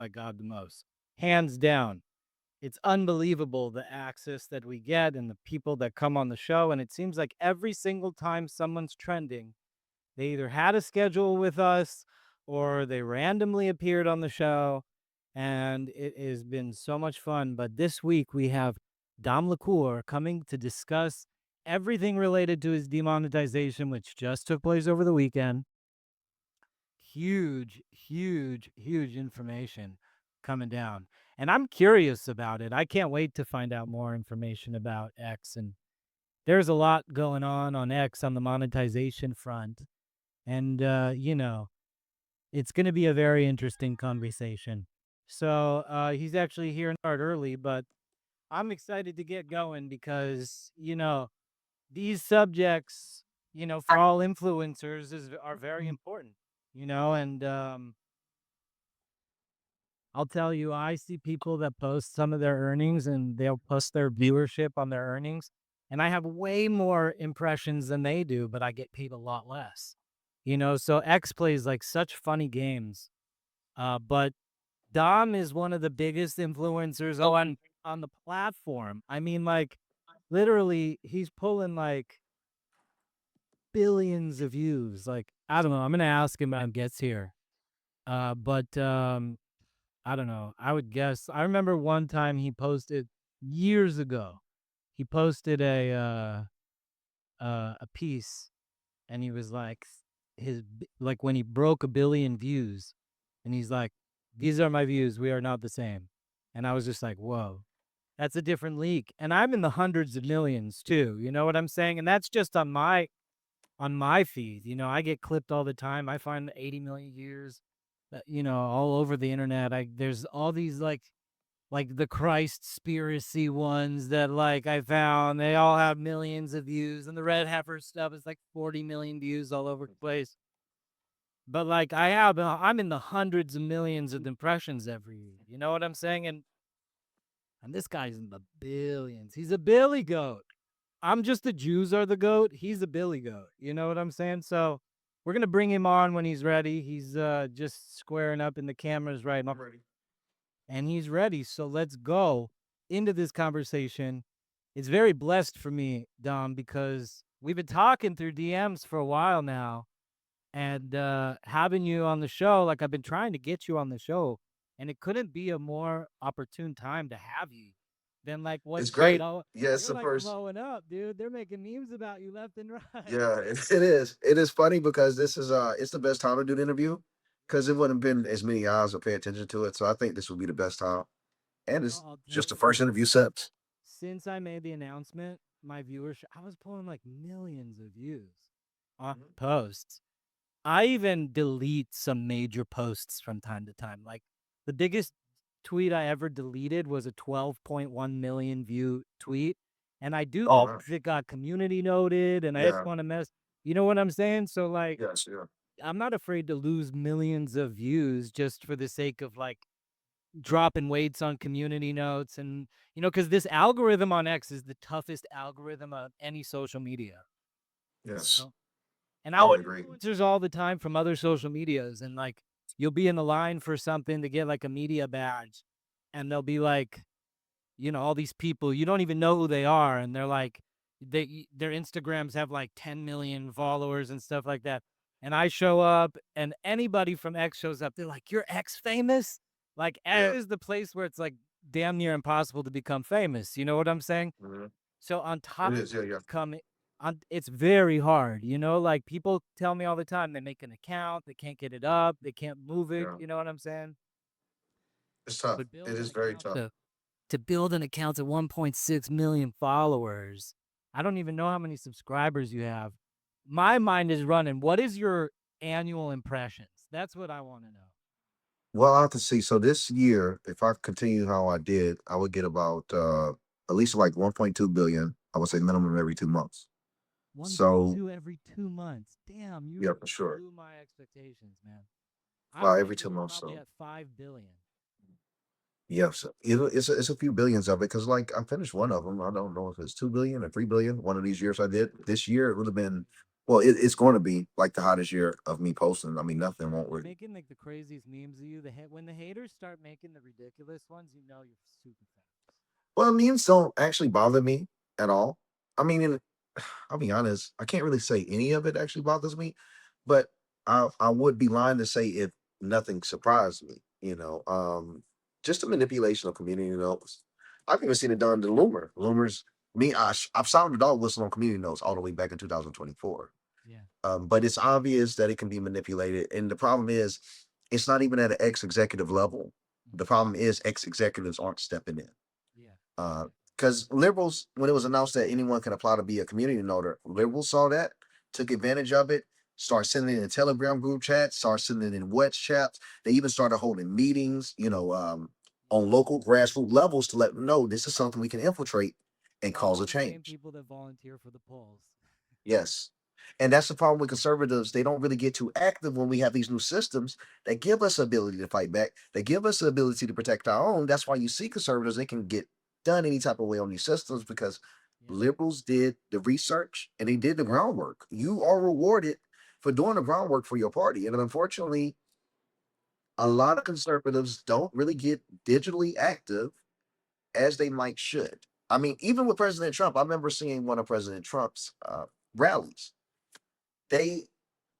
by God the most, hands down. It's unbelievable the access that we get and the people that come on the show. And it seems like every single time someone's trending, they either had a schedule with us or they randomly appeared on the show. And it has been so much fun. But this week we have Dom Lucre coming to discuss everything related to his demonetization, which just took place over the weekend. Huge, huge, huge information coming down. And I'm curious about it. I can't wait to find out more information about X. And there's a lot going on X on the monetization front. And, it's going to be a very interesting conversation. So he's actually here and start early, but I'm excited to get going because, these subjects, for all influencers are very important, and I'll tell you, I see people that post some of their earnings and they'll post their viewership on their earnings. And I have way more impressions than they do, but I get paid a lot less. So X plays like such funny games. But Dom is one of the biggest influencers on the platform. I mean, like literally, he's pulling like billions of views. Like, I don't know. I'm gonna ask him when he gets here. But I don't know. I would guess. I remember one time he posted years ago. He posted a piece, and he was like like when he broke 1 billion views, and he's like, "These are my views. We are not the same." And I was just like, "Whoa, that's a different league." And I'm in the hundreds of millions too. You know what I'm saying? And that's just on my feed. I get clipped all the time. I find 80 million views, all over the internet. There's all these like the Christ conspiracy ones that like I found. They all have millions of views, and the red heifer stuff is like 40 million views all over the place. But like I'm in the hundreds of millions of impressions every year. You know what I'm saying? And this guy's in the billions. He's a billy goat. I'm just the Jews are the goat. He's a billy goat. You know what I'm saying? So we're gonna bring him on when he's ready. He's just squaring up in the cameras right now. Ready. And he's ready. So let's go into this conversation. It's very blessed for me, Dom, because we've been talking through DMs for a while now, and having you on the show, like I've been trying to get you on the show, and it couldn't be a more opportune time to have you than like It's what's great. oh, Yeah, it's you're the like first. blowing up, dude. They're making memes about you left and right. Yeah, it is. It is funny because this is it's the best time to do the interview because it wouldn't have been as many eyes to pay attention to it. So I think this would be the best time. And it's I'll tell just the you, first interview set. since I made the announcement, my viewership, I was pulling like millions of views on Mhm. posts. I even delete some major posts from time to time. Like the biggest tweet I ever deleted was a 12.1 million view tweet. And I do Oh, that wow. 'cause it got community noted and I didn't Yeah. want to mess. You know what I'm saying? So like Yes. Yeah. I'm not afraid to lose millions of views just for the sake of like dropping weights on community notes and because this algorithm on X is the toughest algorithm on any social media. Yes. So and I I'll would get agree. influencers all the time from other social medias, and like you'll be in the line for something to get like a media badge, and they'll be like, all these people you don't even know who they are, and they're like, their Instagrams have like 10 million followers and stuff like that. And I show up, and anybody from X shows up. They're like, "You're X famous?" Like Yeah. X is the place where it's like damn near impossible to become famous. You know what I'm saying? Hmm. So on It top is. Yeah. of Yeah. becoming it's very hard, like people tell me all the time they make an account, they can't get it up, they can't move it, Yeah. you know what I'm saying? It's tough. But It building is an very account tough. to build an account to 1.6 million followers. I don't even know how many subscribers you have. My mind is running. What is your annual impressions? That's what I want to know. Well, I have to see. So this year, if I continue how I did, I would get about at least like 1.2 billion. I would say minimum every 2 months. So 1.2 every 2 months. Damn, yeah, you for sure. blew my expectations, man. I Well, was every thinking two you were months. probably So at 5 billion. yes, it's a few billions of it because like I finished one of them. I don't know if it's 2 billion or 3 billion. One of these years I did. This year it would have been Well, it's going to be like the hottest year of me posting. I mean, nothing won't They're really. making like the craziest memes of you. When the haters start making the ridiculous ones, you know you're super famous. Well, memes don't actually bother me at all. I mean, I'll be honest, I can't really say any of it actually bothers me, but I would be lying to say if nothing surprised me, just a manipulation of community notes. I've even seen it done to Loomer. Loomer's me, I've sounded dog whistle on community notes all the way back in 2024. Yeah. But it's obvious that it can be manipulated. And the problem is, it's not even at an ex executive level. The Mhm. problem is, ex executives aren't stepping in. Yeah. Because liberals, when it was announced that anyone can apply to be a community noter, liberals saw that, took advantage of it, started sending it in Telegram group chats, started sending it in Wets chats. They even started holding meetings, Yeah. on local grassroots levels to let them know this is something we can infiltrate and They're cause a all the same change. people that volunteer for the polls. Yes. And that's the problem with conservatives. They don't really get too active when we have these new systems that give us ability to fight back, that give us the ability to protect our own. That's why you see conservatives, they can get done any type of way on these systems because Yeah. liberals did the research and they did the groundwork. You are rewarded for doing the groundwork for your party. And unfortunately, a lot of conservatives don't really get digitally active as they might should. I mean, even with President Trump, I remember seeing one of President Trump's rallies. They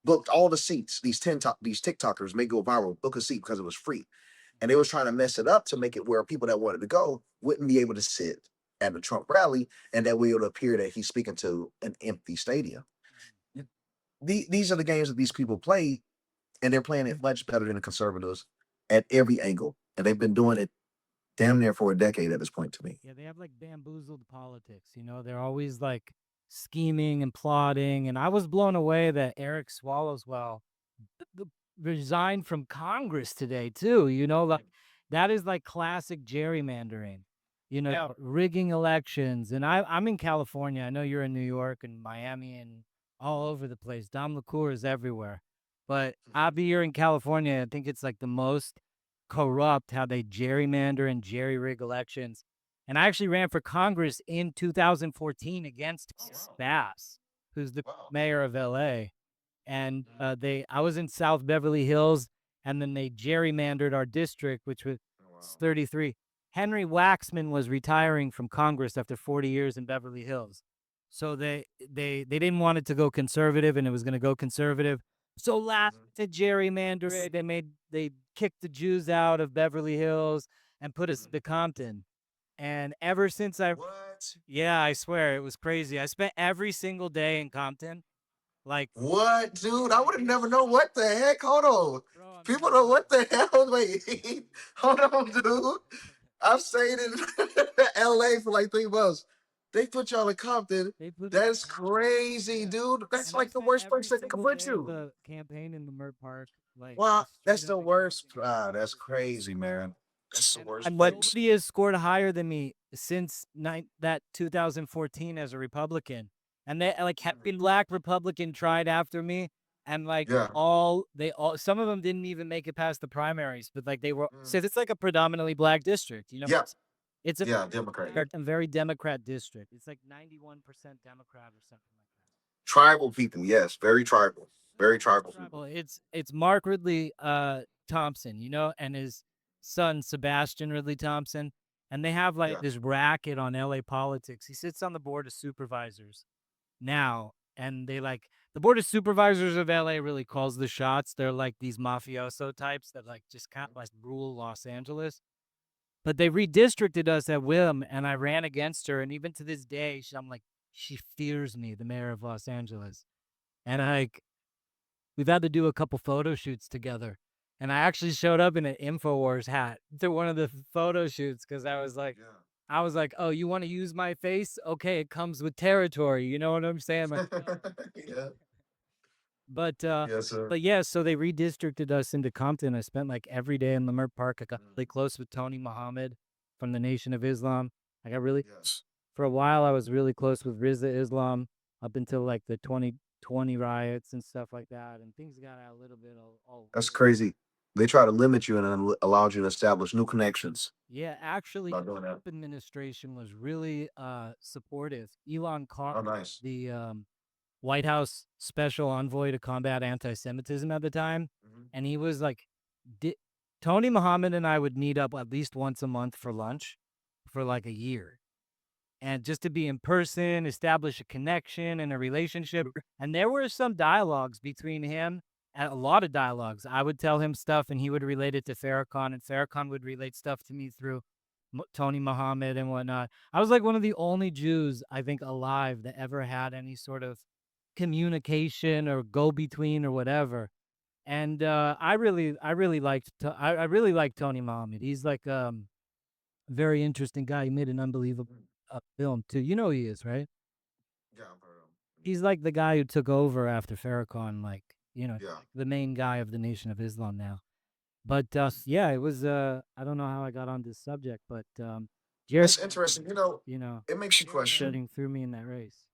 booked all the seats. These TikTokers may go viral, book a seat because it was free. And they was trying to mess it up to make it where people that wanted to go wouldn't be able to sit at the Trump rally, and that way it would appear that he's speaking to an empty stadium. Mhm. These are the games that these people play, and they're playing it much better than the conservatives at every angle. And they've been doing it damn near for a decade at this point to me. Yeah, they have like bamboozled politics. They're always like scheming and plotting. And I was blown away that Eric Swallowswell resigned from Congress today too. Like that is like classic gerrymandering. Rigging elections. And I'm in California. I know you're in New York and Miami and all over the place. Dom Lucre is everywhere. But I'll be here in California. I think it's like the most corrupt how they gerrymander and jerry rig elections. And I actually ran for Congress in 2014 against Bass, who's the mayor of LA. And I was in South Beverly Hills, and then they gerrymandered our district, which was 33. Henry Waxman was retiring from Congress after 40 years in Beverly Hills. So they didn't want it to go conservative, and it was going to go conservative. So last to gerrymander it, they kicked the Jews out of Beverly Hills and put us to Compton. And ever since What? yeah, I swear it was crazy. I spent every single day in Compton, like What, dude? I would have yeah, never known what the heck. Hold on. bro, I'm People telling know you. what the hell. Wait, hold on, dude. I've stayed in LA for like 3 months. They put y'all in Compton. They put me in That's Compton. crazy, Yeah. dude. That's And I like the spent worst every place they could single put day of you. the campaign in the Mert Park, like Well, just that's straight the up in worst. Compton getting ready That's for Trump. crazy, man. That's the And worst place. nobody has scored higher than me since that 2014 as a Republican. And they like Happy Black Republican tried after me, and like Yeah. some of them didn't even make it past the primaries, but like they were since it's like a predominantly black district. Yeah. It's a Yeah. Democrat. very Democrat district. It's like 91% Democrat or something like that. Tribal people. Yes. Very tribal. Very tribal people. Well, it's Mark Ridley Thompson, and his son Sebastian Ridley Thompson, and they have like Yeah. this racket on LA politics. He sits on the board of supervisors now, and the board of supervisors of LA really calls the shots. They're like these mafioso types that like just kind of like rule Los Angeles. But they redistricted us at whim, and I ran against her, and even to this day, I'm like, she fears me, the mayor of Los Angeles. And we've had to do a couple photo shoots together. And I actually showed up in an InfoWars hat to one of the photo shoots because I was like, oh, you want to use my face? Okay, it comes with territory. You know what I'm saying? I'm like, Yeah. but Yes, sir. but yeah, so they redistricted us into Compton. I spent like every day in Leimert Park. I got really close with Tony Muhammad from the Nation of Islam. I got really Yes. for a while. I was really close with Riza Islam up until like the 2020 riots and stuff like that. And things got a little bit all That's weird. crazy. They try to limit you and then allowed you to establish new connections Yeah, actually, by doing that. Trump administration was really supportive. Elon Carr, Oh, nice. the White House special envoy to combat anti-Semitism at the time, Mhm. and he was like, di- Tony Muhammad and I would meet up at least once a month for lunch for like a year, and just to be in person, establish a connection and a relationship. And there were some dialogues between him, and a lot of dialogues. I would tell him stuff, and he would relate it to Farrakhan, and Farrakhan would relate stuff to me through Tony Muhammad and whatnot. I was like one of the only Jews I think alive that ever had any sort of communication or go between or whatever. And I really liked Tony Muhammad. He's like very interesting guy. He made an unbelievable Mm. film too. You know who he is, right? Yeah, I've heard of 'em. He's like the guy who took over after Farrakhan, like, Yeah. like the main guy of the Nation of Islam now. But yeah, it was I don't know how I got on this subject, but Jerry That's interesting. You know, you know, it makes you question. shutting through me in that race.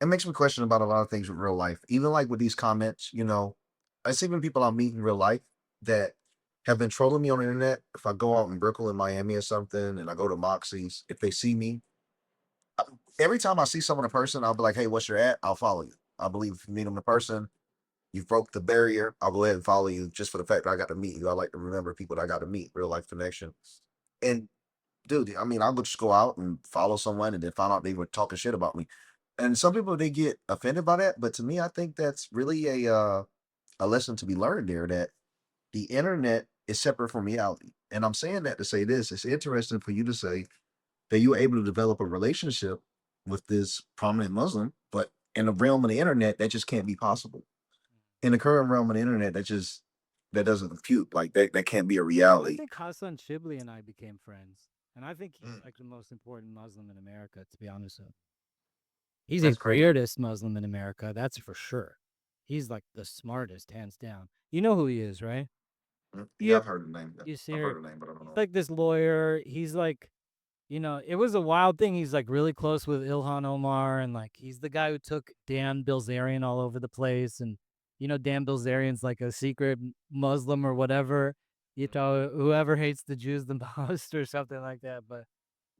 It makes me question about a lot of things with real life. Even like with these comments, I see even people I meet in real life that have been trolling me on the internet. If I go out in Brooklyn, Miami, or something, and I go to Moxie's, if they see me, I- every time I see someone in person, I'll be like, "Hey, what's your at?" I'll follow you. I believe if you meet them in person, you've broke the barrier. I'll go ahead and follow you just for the fact that I got to meet you. I like to remember people that I got to meet, real life connection. And dude, I mean, I would just go out and follow someone and then find out they were talking shit about me. And some people they get offended by that, but to me, I think that's really a lesson to be learned there that the internet is separate from reality. And I'm saying that to say this: it's interesting for you to say that you were able to develop a relationship with this prominent Muslim, but in the realm of the internet, that just can't be possible. In the current realm of the internet, that doesn't compute. Like that can't be a I reality. think Hassan Shibli and I became friends. And I think he's Mm, like the most important Muslim in America, to be honest with you. He's the that's crazy. weirdest Muslim in America, that's for sure. He's like the smartest, hands down. You know who he is, right? Yeah, Yeah. I've heard the name. You see I've her. heard the name, but I don't He's know. like this lawyer. He's like, it was a wild thing. He's like really close with Ilhan Omar, and like he's the guy who took Dan Bilzerian all over the place. And Dan Bilzerian's like a secret Muslim or whatever. Whoever hates the Jews the most or something like that. But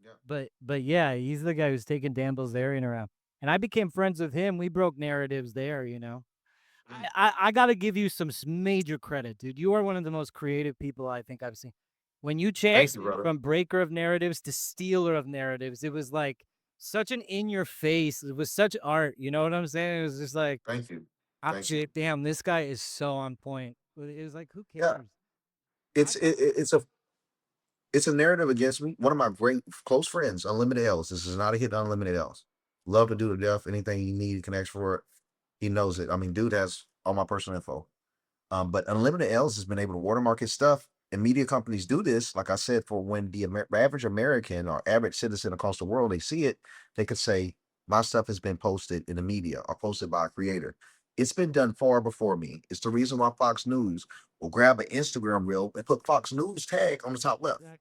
Yeah. but yeah, he's the guy who's taking Dan Bilzerian around. And I became friends with him. We broke narratives there. Mm. I got to give you some major credit, dude. You are one of the most creative people I think I've seen. When you Thank changed you, brother. from breaker of narratives to stealer of narratives, it was like such an in your face. It was such art. You know what I'm saying? It was just like, Thank you. ah, Thank you. shit, damn, this guy is so on point. But it was like, who Yeah, cares? I it's got it's a narrative against me. One of my great close friends, Unlimited L's. This is not a hit, Unlimited L's. Love to do to death. Anything you need, connects for it. He knows it. I mean, dude has all my personal info. But Unlimited L's has been able to watermark his stuff, and media companies do this. Like I said, for when the average American or average citizen across the world they see it, they could say my stuff has been posted in the media or posted by a creator. It's been done far before me. It's the reason why Fox News will grab an Instagram reel and put Fox News tag on the top left. exactly.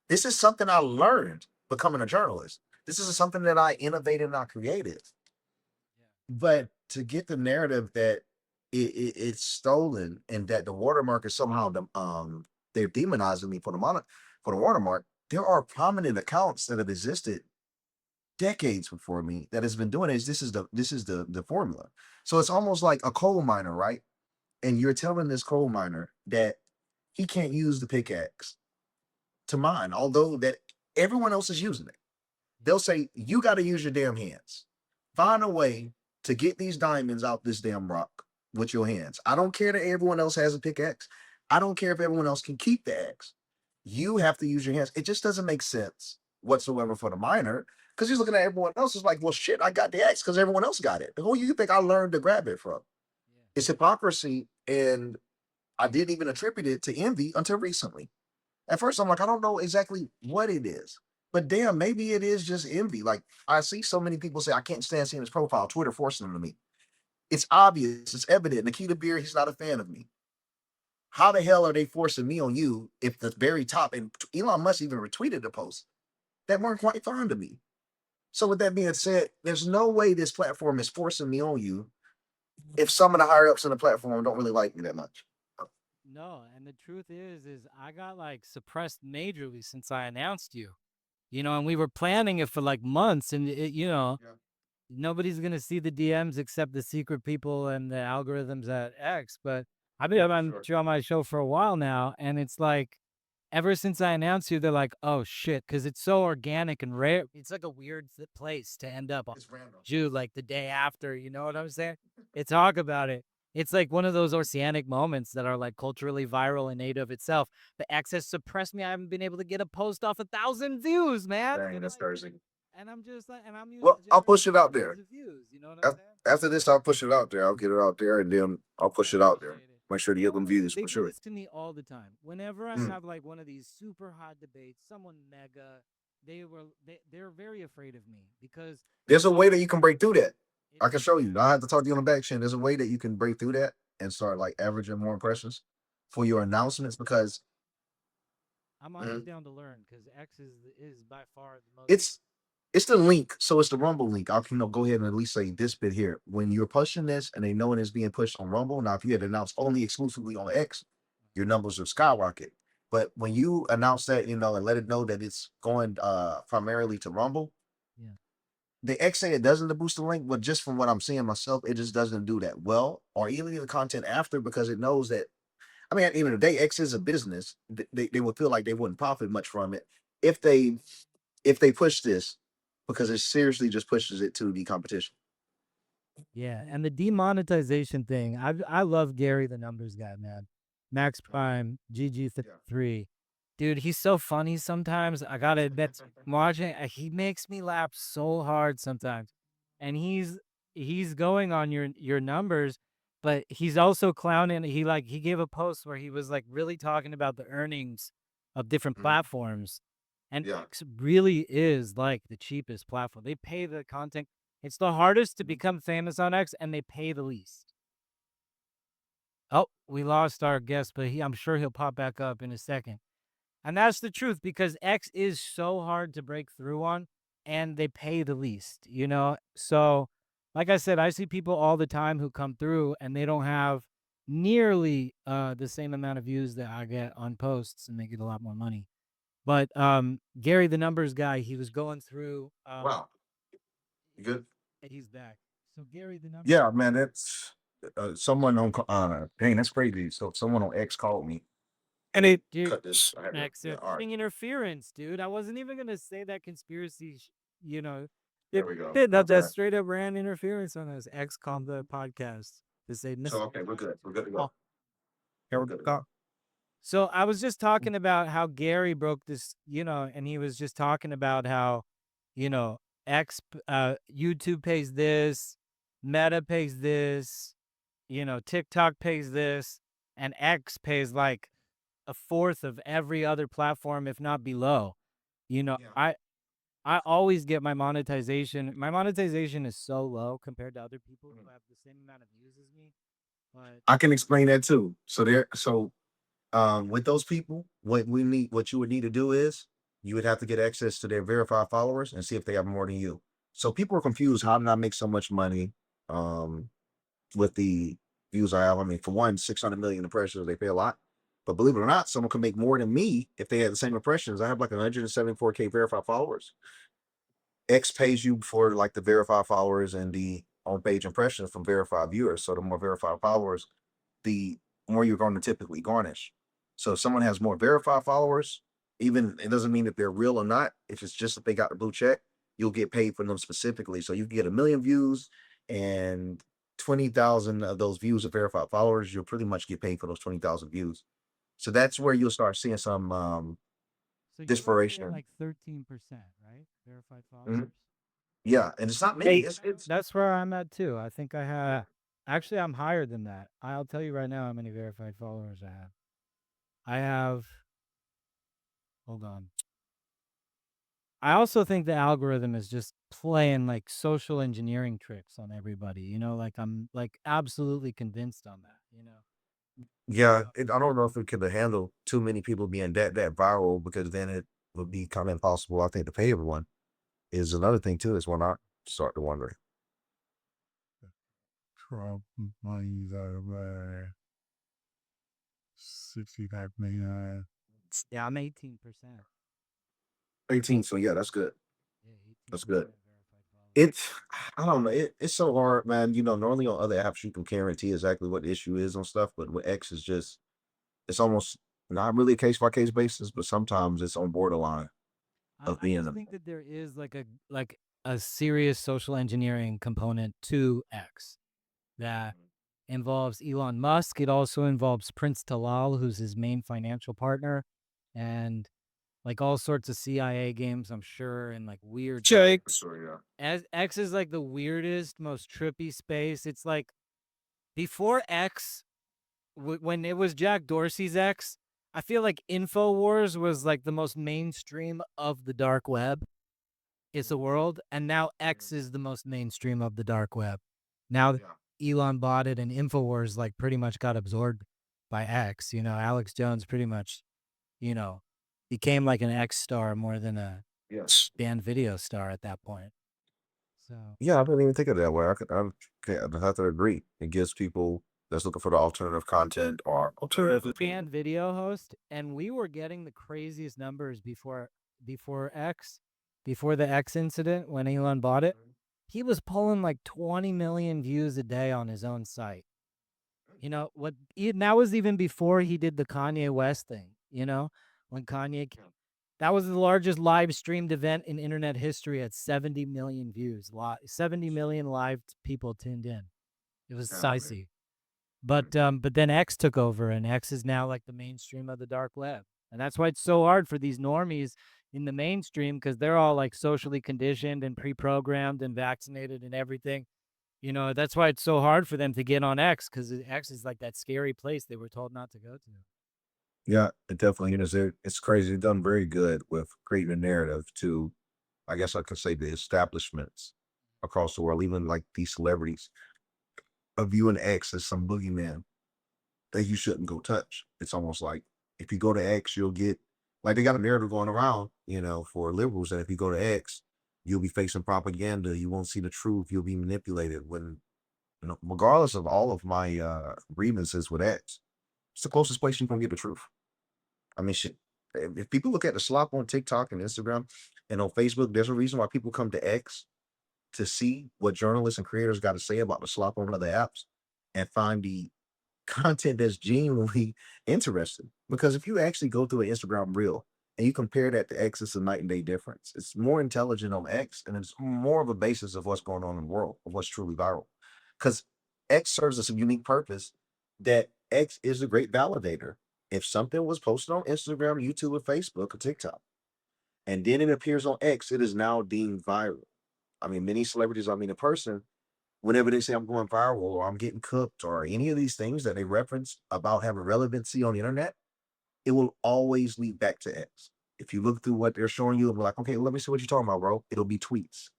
This is something I learned becoming a journalist. This is something that I innovated and I created. Yeah. But to get the narrative that it's stolen and that the watermark is somehow they're demonizing me for for the watermark. There are prominent accounts that have existed decades before me that has been doing this. This is the formula. So it's almost like a coal miner, right? And you're telling this coal miner that he can't use the pickaxe to mine, although that everyone else is using it. They'll say, you got to use your damn hands. Find a way to get these diamonds out this damn rock with your hands. I don't care that everyone else has a pickaxe. I don't care if everyone else can keep the axe. You have to use your hands. It just doesn't make sense whatsoever for the miner because he's looking at everyone else. Is like, well, shit, I got the axe because everyone else got it. Who you think I learned to grab it from? Yeah. It's hypocrisy. And I didn't even attribute it to envy until recently. At first, I'm like, I don't know exactly what it is. But damn, maybe it is just envy. Like I see so many people say, I can't stand seeing his profile. Twitter forcing them to me. It's obvious, it's evident. Nikita Beer, he's not a fan of me. How the hell are they forcing me on you if the very top and Elon Musk even retweeted the post that weren't quite fond of me? So with that being said, there's no way this platform is forcing me on you if some of the higher ups in the platform don't really like me that much. No, and the truth is I got like suppressed majorly since I announced you. And we were planning it for like months, and nobody's gonna see the DMs except the secret people and the algorithms at X. But I've been on Sure. you on my show for a while now, and it's like ever since I announced you, they're like, "Oh shit," because it's so organic and rare. It's like a weird place to end up on It's random. you like the day after. You know what I'm saying? They talk about it. It's like one of those oceanic moments that are like culturally viral and native itself. The X has suppressed me. I haven't been able to get a post off 1,000 views, man. Dang, that's crazy. And I'm just like, and I'm used to Well, I'll push generating it out millions there. of views. You know what I'm saying? After this, I'll push it out there. I'll get it out there, and then I'll I push it out there. appreciate it. Make sure to They get them always views they for do sure. this to me all the time. Whenever I Mm. have like one of these super hot debates, someone mega, they're very afraid of me because There's a I way that you can break through that. it I can is show you. yeah. I have to talk to you on the back chain. There's a way that you can break through that and start like averaging more impressions for your announcements because I'm always Mhm. down to learn because X is by far the most. it's it's the link. So it's the Rumble link. I'll go ahead and at least say this bit here. When you're pushing this and they know it is being pushed on Rumble, now if you had announced only exclusively on X, your numbers will skyrocket. But when you announce that, and let it know that it's going primarily to Rumble, Yeah. the X say it doesn't to boost the link, but just from what I'm seeing myself, it just doesn't do that well. Or even the content after because it knows that I mean, even if they X is a business, they would feel like they wouldn't profit much from it if they push this because it seriously just pushes it to the competition. Yeah, and the demonetization thing, I love Gary the numbers guy, man. Max Prime, Yeah. GG3. Dude, he's so funny sometimes. I gotta admit, watching, he makes me laugh so hard sometimes. And he's going on your numbers, but he's also clowning. He gave a post where he was like really talking about the earnings of different Mhm. platforms. And Yeah. X really is like the cheapest platform. They pay the content it's the hardest to Mhm. become famous on X, and they pay the least. Oh, we lost our guest, but I'm sure he'll pop back up in a second. And that's the truth because X is so hard to break through on, and they pay the least, you know? So, like I said, I see people all the time who come through and they don't have nearly the same amount of views that I get on posts, and they get a lot more money. But Gary, the numbers guy, he was going through. Wow. You good? He's back. So Gary, the numbers. Yeah, man. That's someone on. Dang, that's crazy. So someone on X called me, and it Dude, cut this. I had to. Yeah. All right. accepting interference, dude. I wasn't even gonna say that conspiracy. You know, There we go. that Okay. straight up ran interference on us. X called the podcast to say So miss. okay, we're good. We're good to Oh, go. here We're we good to go. go. So I was just talking about how Gary broke this, and he was just talking about how, you know, YouTube pays this, Meta pays this, TikTok pays this, and X pays like a fourth of every other platform, if not below. You know, Yeah. I always get my monetization. My monetization is so low compared to other people Mhm. who have the same amount of views as me. But I can explain that too. So with those people, what you would need to do is you would have to get access to their verified followers and see if they have more than you. So people are confused. How did I make so much money um, with the views I have? I mean, for one, 600 million impressions, they pay a lot. But believe it or not, someone can make more than me if they had the same impressions. I have like 174K verified followers. X pays you for like the verified followers and the on page impressions from verified viewers. So the more verified followers, the more you're going to typically garnish. So if someone has more verified followers, even it doesn't mean that they're real or not. If it's just that they got the blue check, you'll get paid for them specifically. So you can get 1 million views and 20,000 of those views of verified followers, you'll pretty much get paid for those 20,000 views. So that's where you'll start seeing some so you were saying desperation. like 13%, right? Verified Mhm. followers. Yeah, and it's not many. Hey, It's that's where I'm at too. I think I have. Actually, I'm higher than that. I'll tell you right now how many verified followers I have. I have. Hold on. I also think the algorithm is just playing like social engineering tricks on everybody. Like I'm like absolutely convinced on that. Yeah, I don't know if it could handle too many people being that viral because then it would be kind of impossible. I think to pay everyone is another thing too. Is when I start to wonder. Trump money's out of 65 million. Yeah, I'm 18%. 18, so yeah, that's good. Yeah, That's 18% good. verified It's I don't know. It's so hard, man. Normally on other apps you can guarantee exactly what the issue is on stuff, but with X is just it's almost not really a case by case basis, but sometimes it's on borderline of I being just think that there is like a serious social engineering component to X that involves Elon Musk. It also involves Prince Talal, who's his main financial partner, and like all sorts of CIA games, I'm sure, and like weird. So yeah. As X is like the weirdest, most trippy space. It's like before X, when it was Jack Dorsey's X, I feel like InfoWars was like the most mainstream of the dark web. It's a world, and now X is the most mainstream of the dark web. Now Yeah. Elon bought it, and Infowars like pretty much got absorbed by X. Alex Jones pretty much, you know, became like an X star more than a Yes. band video star at that point. So Yeah, I didn't even think of it that way. I'd have to agree. It gives people that's looking for the alternative content or alternative. band video host, and we were getting the craziest numbers before X, before the X incident when Elon bought it. He was pulling like 20 million views a day on his own site. That was even before he did the Kanye West thing. When that was the largest live streamed event in internet history at 70 million views. 70 million live people tuned in. It was Yeah, man. spicy. But then X took over, and X is now like the mainstream of the dark web. And that's why it's so hard for these normies in the mainstream, because they're all like socially conditioned and pre-programmed and vaccinated and everything. That's why it's so hard for them to get on X, because X is like that scary place they were told not to go to. Yeah, it definitely is. It's crazy. They've done very good with creating a narrative to, I guess I could say, the establishments across the world, even like these celebrities, of viewing X as some boogeyman that you shouldn't go touch. It's almost like if you go to X, you'll get like they got a narrative going around, for liberals that if you go to X, you'll be facing propaganda. You won't see the truth. You'll be manipulated. When regardless of all of my grievances with X, it's the closest place you can get the truth. I mean, shit. If people look at the slop on TikTok and Instagram and on Facebook, there's a reason why people come to X to see what journalists and creators got to say about the slop on other apps and find the content that's genuinely interesting. Because if you actually go through an Instagram reel and you compare that to X, it's a night and day difference. It's more intelligent on X and it's more of a basis of what's going on in the world, of what's truly viral. Because X serves us a unique purpose that X is a great validator. If something was posted on Instagram, YouTube, or Facebook, or TikTok, and then it appears on X, it is now deemed viral. I mean, many celebrities, I mean, a person, whenever they say I'm going viral or I'm getting cooked or any of these things that they reference about having relevancy on the internet, it will always lead back to X. If you look through what they're showing you, it'll be like, okay, let me see what you're talking about, bro. It'll be tweets.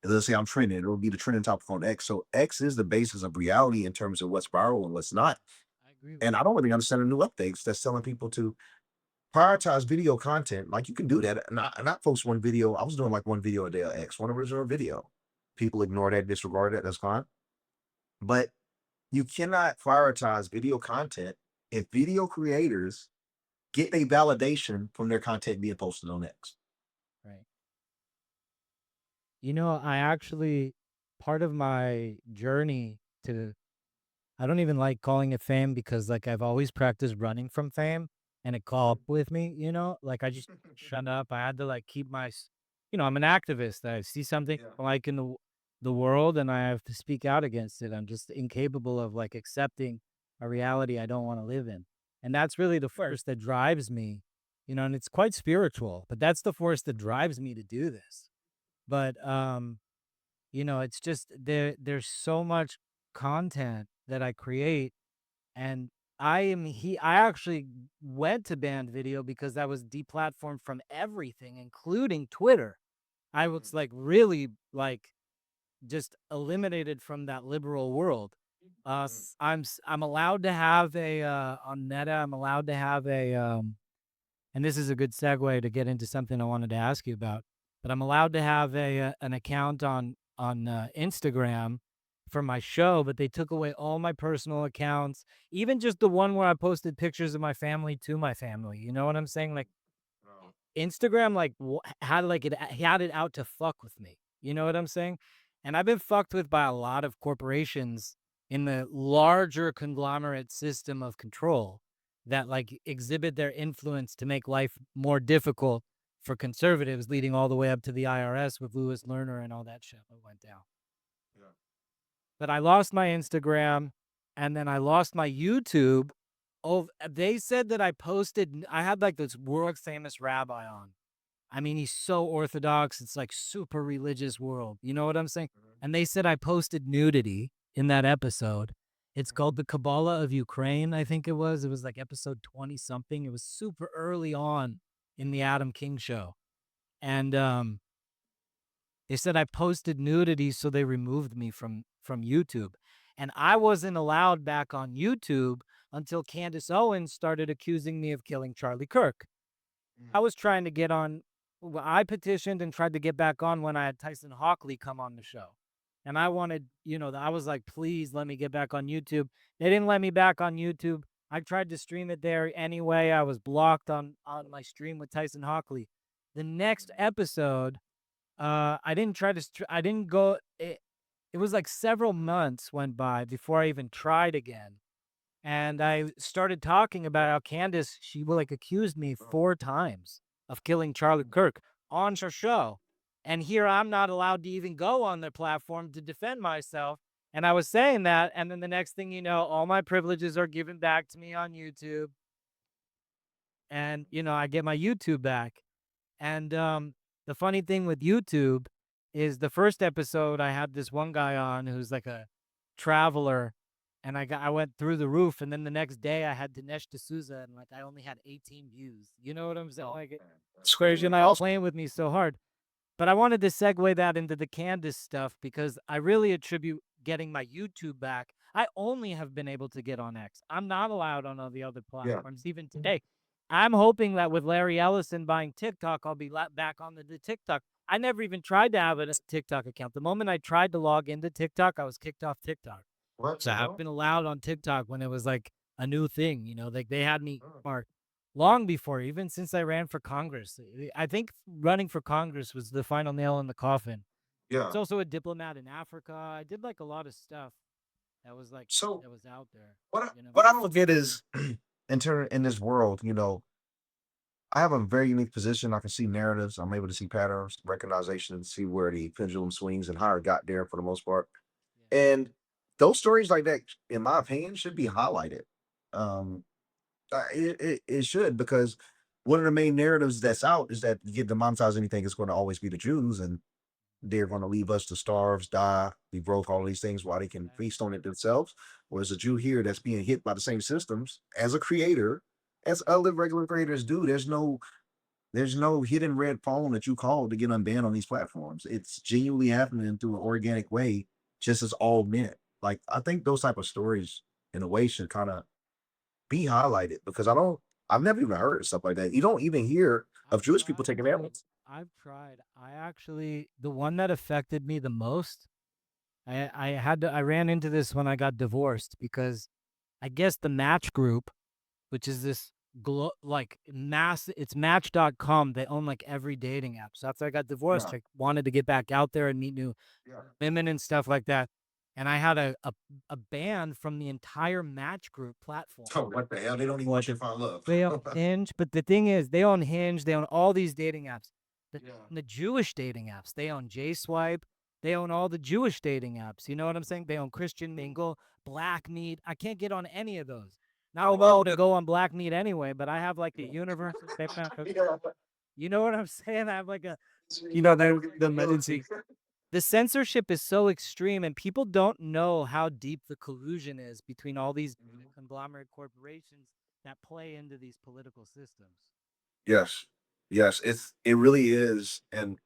It'll say I'm trending. It'll be the trending topic on X. So X is the basis of reality in terms of what's viral and what's not. I agree with And I don't really understand the new updates that's telling people to prioritize video content. Like you can do that. Not post one video. I was doing like one video a day on X, one original video. People ignore that, disregard that. That's fine. But you cannot prioritize video content if video creators get a validation from their content being posted on X. you. Right. I actually, part of my journey to, I don't even like calling it fame, because like I've always practiced running from fame, and it caught up with me, like I just shut up. I had to like keep I'm an activist. I see something Yeah. like in the world, and I have to speak out against it. I'm just incapable of like accepting a reality I don't want to live in. And that's really the force that drives me, and it's quite spiritual, but that's the force that drives me to do this. But it's just there's so much content that I create, and I actually went to banned video because I was deplatformed from everything, including Twitter. I was like really like just eliminated from that liberal world. I'm allowed to have a on Meta. I'm allowed to have a and this is a good segue to get into something I wanted to ask you about. But I'm allowed to have a an account on Instagram for my show, but they took away all my personal accounts, even just the one where I posted pictures of my family to my family. You know what I'm saying? Like Oh, Instagram, like had it out to fuck with me. You know what I'm saying? And I've been fucked with by a lot of corporations in the larger conglomerate system of control that like exhibit their influence to make life more difficult for conservatives, leading all the way up to the IRS with Lewis Lerner and all that shit that went down. Yeah. But I lost my Instagram and then I lost my YouTube. Oh, they said that I posted, I had like this world famous rabbi on. I mean, he's so orthodox. It's like super religious world. You know what I'm saying? And they said I posted nudity in that episode. It's called The Kabbalah of Ukraine, I think it was. It was like episode 20 something. It was super early on in the Adam King show. And they said I posted nudity, so they removed me from YouTube. And I wasn't allowed back on YouTube until Candace Owens started accusing me of killing Charlie Kirk. I was trying to get on. I petitioned and tried to get back on when I had Tyson Hockley come on the show. And I wanted, I was like, please let me get back on YouTube. They didn't let me back on YouTube. I tried to stream it there anyway. I was blocked on my stream with Tyson Hockley. The next episode, I didn't try to, I didn't go, it was like several months went by before I even tried again. And I started talking about how Candace, she like accused me 4 times of killing Charlie Kirk on her show. And here I'm not allowed to even go on their platform to defend myself. And I was saying that, and then the next thing you know, all my privileges are given back to me on YouTube. And, I get my YouTube back. And the funny thing with YouTube is the first episode I had this one guy on who's like a traveler, and I went through the roof, and then the next day I had Dinesh D'Souza, and like I only had 18 views. You know what I'm saying? Like it's crazy, and I also playing with me so hard. But I wanted to segue that into the Candace stuff because I really attribute getting my YouTube back. I only have been able to get on X. I'm not allowed on all the other platforms, even today. I'm hoping that with Larry Ellison buying TikTok, I'll be back on the TikTok. I never even tried to have a TikTok account. The moment I tried to log into TikTok, I was kicked off TikTok. What So the I've hell? been allowed on TikTok when it was like a new thing, like they had me marked long before, even since I ran for Congress. I think running for Congress was the final nail in the coffin. Yeah. It's also a diplomat in Africa. I did like a lot of stuff that was like So that was out there. what I don't get is in this world, I have a very unique position. I can see narratives. I'm able to see patterns, recognition, see where the pendulum swings and how it got there for the most part. Yeah. And those stories like that, in my opinion, should be highlighted. Um, it should, because one of the main narratives that's out is that you get to monetize anything, it's going to always be the Jews, and they're going to leave us to starve, die, be broke, all these things while they can feast on it themselves. Whereas a Jew here that's being hit by the same systems as a creator, as other regular creators do, there's no hidden red phone that you call to get unbanned on these platforms. It's genuinely happening through an organic way, just as all meant. Like, I think those type of stories in a way should kind of be highlighted, because I've never even heard of stuff like that. You don't even hear of Jewish people taking animals. I've tried. I actually, the one that affected me the most, I ran into this when I got divorced because I guess the Match Group, which is this it's Match.com. They own like every dating app. So after I got divorced, Yeah. I wanted to get back out there and meet new Yeah. women and stuff like that. And I had a ban from the entire Match Group platform. So what the hell? They don't even want you to find love. They own Hinge, but the thing is, they own Hinge. They own all these dating apps. Yeah. The Jewish dating apps. They own JSwipe. They own all the Jewish dating apps. You know what I'm saying? They own Christian Mingle, Black Meat. I can't get on any of those. Now I'm allowed to go on Black Meat anyway, but I have like the universal. You know what I'm saying? I have like a, the censorship is so extreme, and people don't know how deep the collusion is between all these conglomerate corporations that play into these political systems. Yes. Yes. It really is. And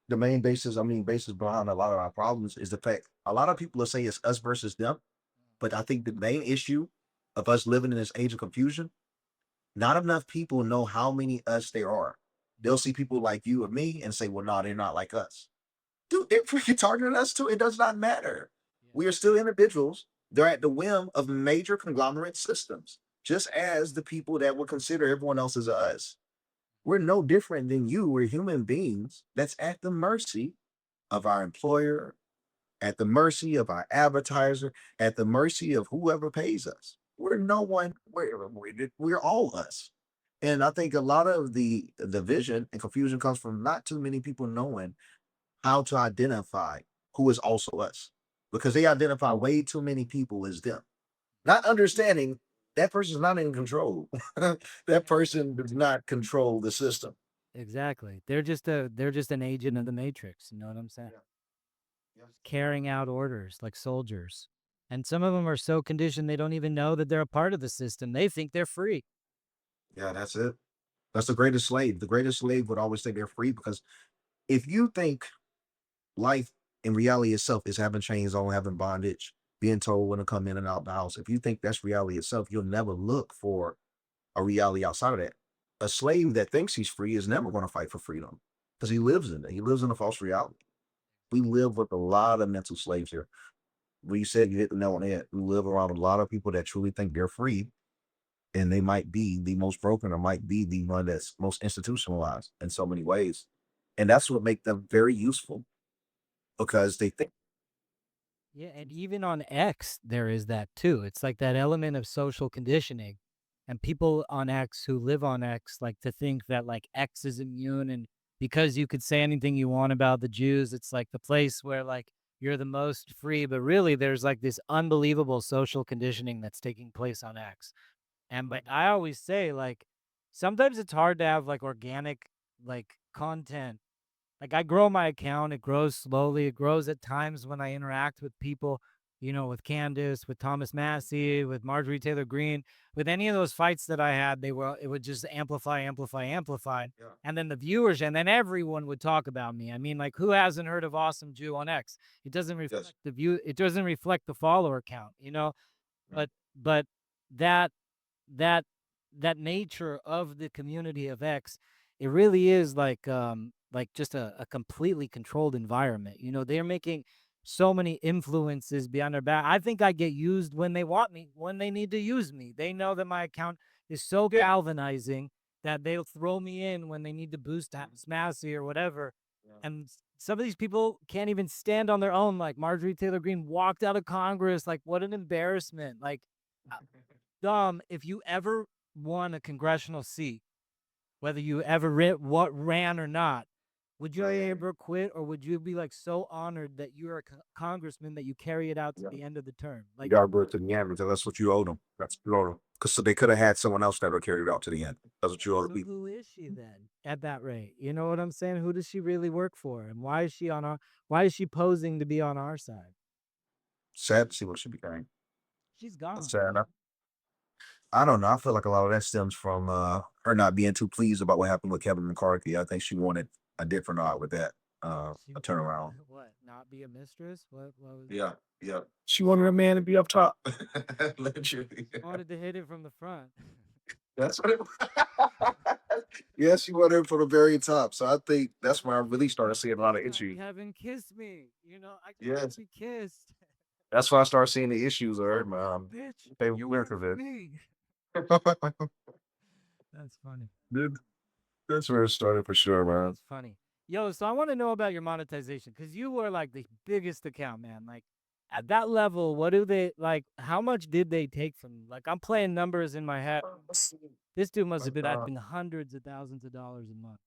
the main basis behind a lot of our problems is the fact a lot of people will say it's us versus them. But I think the main issue of us living in this age of confusion, not enough people know how many us there are. They'll see people like you or me and say, well, no, they're not like us. Dude, they're freaking targeting us too. It does not matter. We are still individuals. They're at the whim of major conglomerate systems, just as the people that would consider everyone else as us. We're no different than you. We're human beings that's at the mercy of our employer, at the mercy of our advertiser, at the mercy of whoever pays us. We're no one. We're all us. And I think a lot of the division and confusion comes from not too many people knowing how to identify who is also us, because they identify way too many people as them, not understanding that person's not in control. That person does not control the system. Exactly. They're just an agent of the matrix. You know what I'm saying? Yeah. Yeah. Carrying out orders like soldiers. And some of them are so conditioned they don't even know that they're a part of the system. They think they're free. Yeah, that's it. That's the greatest slave. The greatest slave would always say they're free, because if you think life in reality itself is having chains on, having bondage, being told when to come in and out the house, if you think that's reality itself, you'll never look for a reality outside of that. A slave that thinks he's free is never going to fight for freedom, because he lives in it. He lives in a false reality. We live with a lot of mental slaves here. We said you hit the nail on the head. We live around a lot of people that truly think they're free, and they might be the most broken, or might be the one that's most institutionalized in so many ways. And that's what makes them very useful, because they think. Yeah, and even on X, there is that too. It's like that element of social conditioning. And people on X who live on X like to think that like X is immune, and because you could say anything you want about the Jews, it's like the place where like you're the most free. But really, there's like this unbelievable social conditioning that's taking place on X. And but I always say like sometimes it's hard to have like organic like content. Like I grow my account, it grows slowly. It grows at times when I interact with people, you know, with Candace, with Thomas Massey, with Marjorie Taylor Greene, with any of those fights that I had, it would just amplify, amplify, amplify. Yeah. And then the viewers, and then everyone would talk about me. I mean, like who hasn't heard of Awesome Jew on X? It doesn't reflect Yes. the view, it doesn't reflect the follower count, you know? Right. But that that that nature of the community of X, it really is like just a completely controlled environment. You know, they're making so many influences behind their back. I think I get used when they want me, when they need to use me. They know that my account is so galvanizing that they'll throw me in when they need to boost Smassy or whatever. Yeah. And some of these people can't even stand on their own. Like Marjorie Taylor Greene walked out of Congress. Like, what an embarrassment. Like, if you ever won a congressional seat, whether you ever ran or not, would you ever quit, or would you be like so honored that you're a congressman that you carry it out to Yeah. the end of the term? You Like, got to bring it to the end, because that's what you owe them. That's what you owe them. Because they could have had someone else that would carry it out to the end. That's what you owe the so people. who is she then at that rate? You know what I'm saying? Who does she really work for, and why is she on our? Why is she posing to be on our side? Sad to see what she became. She's That's gone. sad enough. I don't know. I feel like a lot of that stems from her not being too pleased about what happened with Kevin McCarthy. I think she wanted a different art with that, She a turnaround. what? Not be a mistress? What was? Yeah, yeah. She wanted a man to be up top. She Literally. wanted to hit it from the front. That's what it was. Yes, she wanted him from the very top. So I think that's where I really started seeing a lot of You issues. haven't kissed me. You know, I just want to Yes. be kissed. That's why I started seeing the issues of her, Bitch, favorite you lyric work of for it. me. That's funny. Dude, that's where it started for sure, man. That's funny. Yo, so I want to know about your monetization, because you were like the biggest account, man. Like at that level, what do they like? How much did they take from you? Like I'm playing numbers in my head. This dude must have been having hundreds of thousands of dollars a month.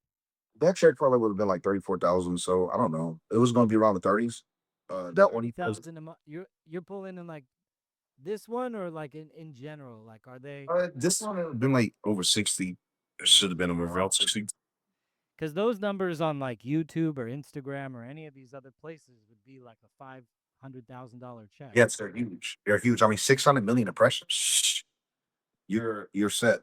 That check probably would have been like 34,000. So I don't know. It was going to be around the 30s. That one, because 30,000 a month. You're pulling in like this one, or like in general? Like are they? this one would have been like over 60. It should have been around 60. Because those numbers on like YouTube or Instagram or any of these other places would be like a $500,000 check. Yes, they're huge. They're huge. I mean, 600 million impressions. Shh, you're set.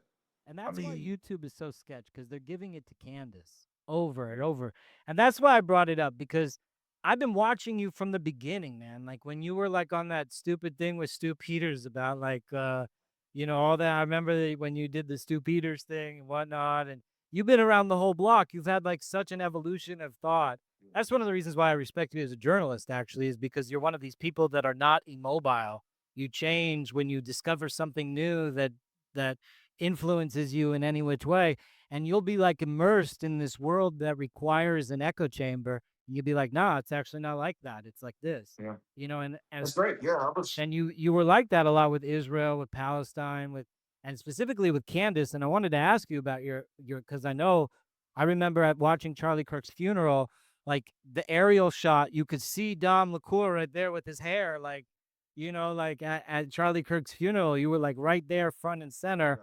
And I that's why mean, YouTube is so sketch, because they're giving it to Candace over and over. And that's why I brought it up, because I've been watching you from the beginning, man. Like when you were like on that stupid thing with Stu Peters about like you know, all that. I remember when you did the Stu Peters thing and whatnot, and you've been around the whole block. You've had like such an evolution of thought. That's one of the reasons why I respect you as a journalist, actually, is because you're one of these people that are not immobile. You change when you discover something new that influences you in any which way, and you'll be like immersed in this world that requires an echo chamber, You'd be like, nah, it's actually not like that. It's like this, Yeah, and that's great. Yeah, I was. and you were like that a lot with Israel, with Palestine, and specifically with Candace. And I wanted to ask you about your because I remember at watching Charlie Kirk's funeral, like the aerial shot, you could see Dom Lucre right there with his hair, like like at Charlie Kirk's funeral, you were like right there, front and center,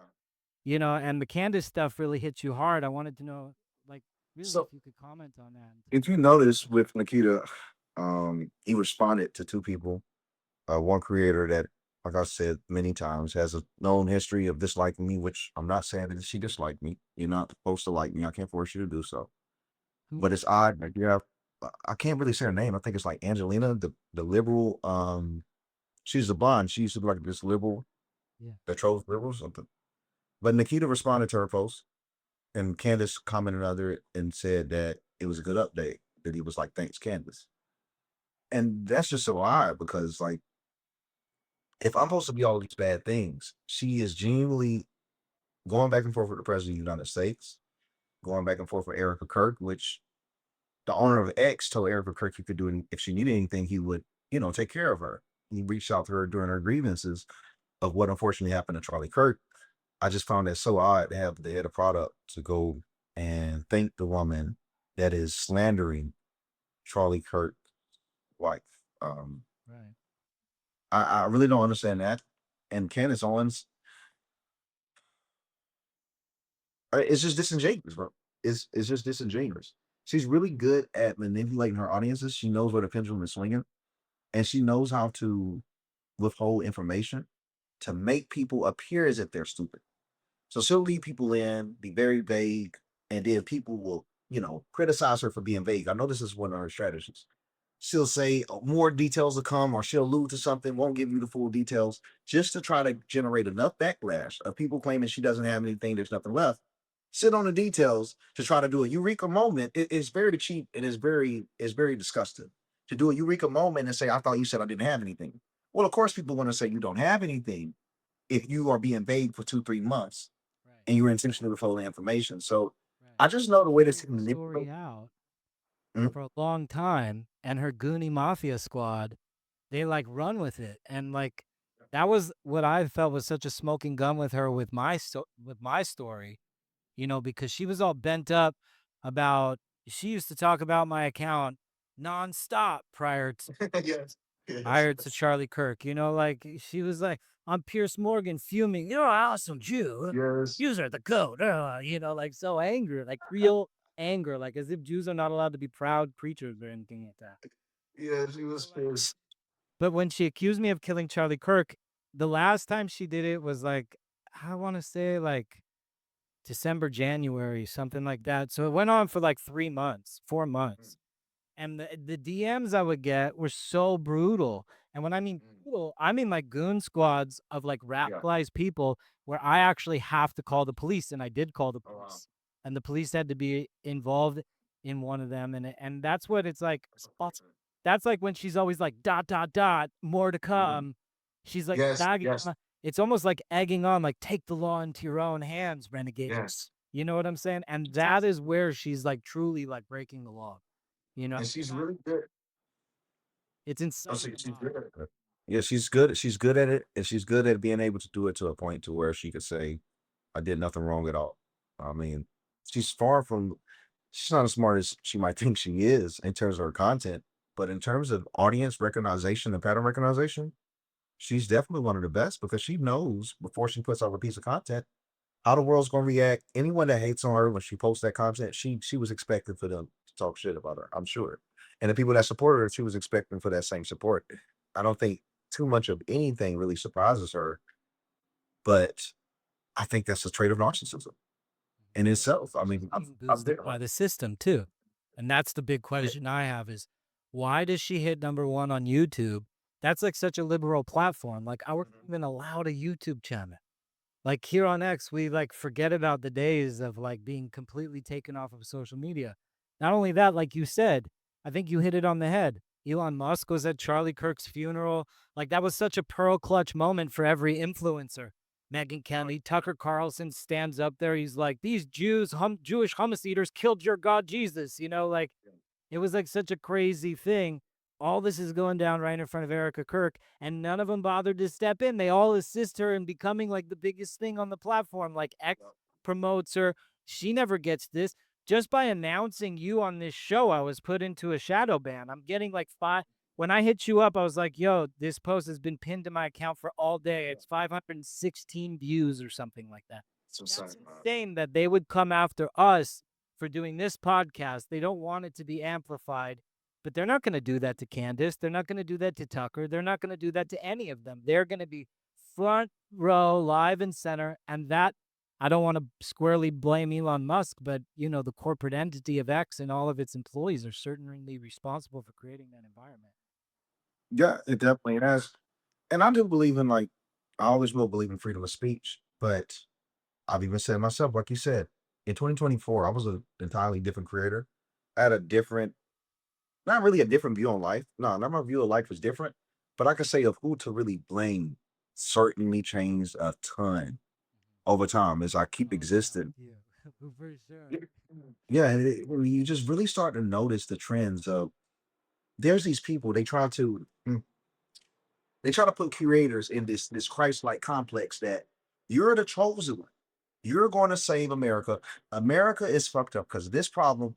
Yeah. and the Candace stuff really hit you hard. I wanted to know, like, really, if So you could comment on that and if talk you about it. notice with Nikita, he responded to two people. One creator that, like I said many times, has a known history of disliking me, which I'm not saying that she disliked me. You're not supposed to like me. I can't force you to do so. Who But was it's odd. Like, yeah, I can't really say her name. I think it's like Angelina, the liberal. She's a blonde. She used to be like this liberal it? Yeah. that trolls liberals. Something. But Nikita responded to her post, and Candace commented under it and said that it was a good update. That he was like, "Thanks, Candace." And that's just so odd because, like, if I'm supposed to be all these bad things, she is genuinely going back and forth with the president of the United States, going back and forth with Erica Kirk, which the owner of X told Erica Kirk he could do if she needed anything, he would, take care of her. He reached out to her during her grievances of what unfortunately happened to Charlie Kirk. I just found that so odd to have the head of product to go and thank the woman that is slandering Charlie Kirk's wife. Um, Right. I really don't understand that. And Candace Owens, it's just disingenuous, bro. It's just disingenuous. She's really good at manipulating her audiences. She knows where the pendulum is swinging, and she knows how to withhold information to make people appear as if they're stupid. So she'll lead people in, be very vague, and then people will, criticize her for being vague. I know this is one of her strategies. She'll say more details will come, or she'll allude to something, won't give you the full details, just to try to generate enough backlash of people claiming she doesn't have anything, there's nothing left. Sit on the details to try to do a eureka moment. It's very cheap and it's very disgusting to do a eureka moment and say, I thought you said I didn't have anything. Well, of course, people want to say you don't have anything if you are being vague for 2, 3 months Right. and you're intentionally withholding information. So Right. I just know the way to Carried the story manipulate. out Mhm. for a long time, and her Goonie Mafia squad, they like run with it, and like that was what I felt was such a smoking gun with her with my story, because she was all bent up about. She used to talk about my account nonstop Yes, yes, prior to Charlie Kirk. Like she was like, I'm Pierce Morgan fuming. You're an awesome Jew. yes, Jews are the goat. Like so angry, like real anger, like as if Jews are not allowed to be proud preachers or anything like that. yeah. She was pissed. But when she accused me of killing Charlie Kirk, the last time she did it was like, I want to say like December, January, something like that. So it went on for like 3 months, 4 months. And the DMs I would get were so brutal. And when I mean Mm, brutal, I mean like goon squads of like yeah. radicalized people where I actually have to call the police, and I did call the Oh wow. police, and the police had to be involved in one of them, and that's what it's like. That's unfortunate. That's like when she's always like dot dot dot more to Mhm. come. She's like Yes, nagging. yes, It's almost like egging on, like take the law into your own hands, renegade. yes. You know what I'm saying? And that is where she's like truly like breaking the law. You know, And she's really good. it's Oh, insane to she's good watch. at it. Yeah, she's good. She's good at it, and she's good at being able to do it to a point to where she could say, "I did nothing wrong at all." I mean, she's far from. She's not as smart as she might think she is in terms of her content, but in terms of audience recognition and pattern recognition, she's definitely one of the best because she knows before she puts out a piece of content how the world's going to react. Anyone that hates on her when she posts that content, she was expecting for them to talk shit about her, I'm sure. And the people that support her, she was expecting for that same support. I don't think too much of anything really surprises her, but I think that's a trait of narcissism in Well, it's itself. also I she's mean, being I'm boosted there. by the system too. And that's the big Yeah. question I have is why does she hit number one on YouTube? That's like such a liberal platform. Like I wasn't Mhm. even allowed a YouTube channel. Like here on X, we like forget about the days of like being completely taken off of social media. Not only that, like you said, I think you hit it on the head. Elon Musk was at Charlie Kirk's funeral. Like that was such a pearl clutch moment for every influencer. Megan Kelly, Tucker Carlson stands up there. He's like, these Jewish hummus eaters killed your God Jesus. Like It was like such a crazy thing. All this is going down right in front of Erica Kirk, and none of them bothered to step in. They all assist her in becoming like the biggest thing on the platform. Like X promotes her. She never gets this. Just by announcing you on this show, I was put into a shadow ban. I'm getting like 5. When I hit you up, I was like, yo, this post has been pinned to my account for all day. It's 516 views or something like that. That's insane that they would come after us for doing this podcast. They don't want it to be amplified, but they're not going to do that to Candace. They're not going to do that to Tucker. They're not going to do that to any of them. They're going to be front row, live and center. And that, I don't want to squarely blame Elon Musk, but the corporate entity of X and all of its employees are certainly responsible for creating that environment. Yeah, it definitely has. And I do believe in I always will believe in freedom of speech, but I've even said myself, like you said, in 2024, I was an entirely different creator. I had a different, not really a different view on life. No, not my view of life was different, but I could say of who to really blame certainly changed a ton over time as I keep existing. For sure. Yeah, and when you just really start to notice the trends of there's these people, they try to put creators in this Christ-like complex that you're the chosen one. You're going to save America. America is fucked up because of this problem,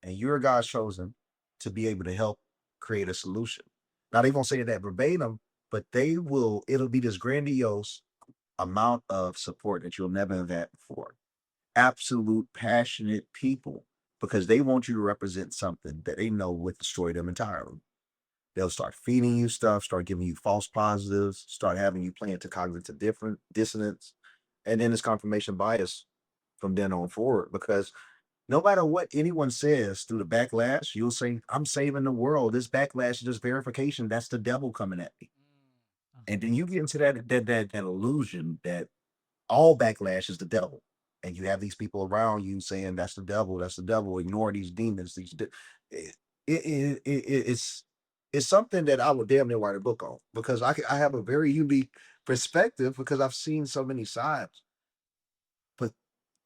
and you're God's chosen to be able to help create a solution. Now they won't say that verbatim, but it'll be this grandiose amount of support that you'll never have had before. Absolute passionate people because they want you to represent something that they know would destroy them entirely. They'll start feeding you stuff, start giving you false positives, start having you play into cognitive different dissonance, and then it's confirmation bias from then on forward. Because no matter what anyone says through the backlash, you'll say, "I'm saving the world." This backlash is just verification. That's the devil coming at me. And then you get into that illusion that all backlash is the devil. And you have these people around you saying that's the devil, ignore these demons, it, it's something that I would damn near write a book on because I have a very unique perspective because I've seen so many sides. But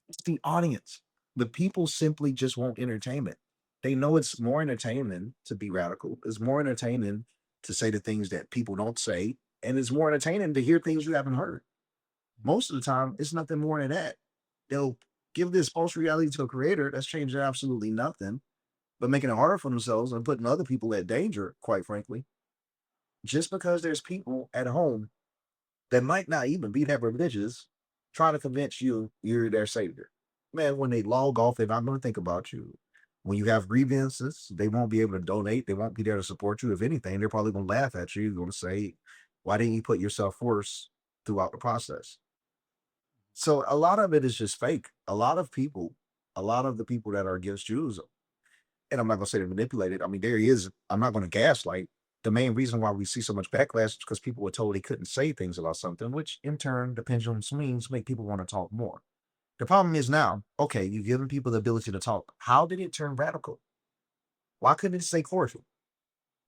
it's the audience. The people simply just want entertainment. They know it's more entertaining to be radical. It's more entertaining to say the things that people don't say, and it's more entertaining to hear things you haven't heard. Most of the time, it's nothing more than that. They'll give this false reality to a creator that's changing absolutely nothing, but making it harder for themselves and putting other people at danger, quite frankly, just because there's people at home that might not even be that religious trying to convince you you're their savior. Man, when they log off, they're not going to think about you. When you have grievances, they won't be able to donate. They won't be there to support you. If anything, they're probably going to laugh at you. You're going to say, why didn't you put yourself first throughout the process? So a lot of it is just fake. A lot of the people that are against Jews, and I'm not gonna say they're manipulated. I mean, there he is. I'm not gonna gaslight. The main reason why we see so much backlash is because people were told they couldn't say things about something, which in turn, the pendulum swings, make people want to talk more. The problem is now, okay, you've given people the ability to talk. How did it turn radical? Why couldn't it stay cordial?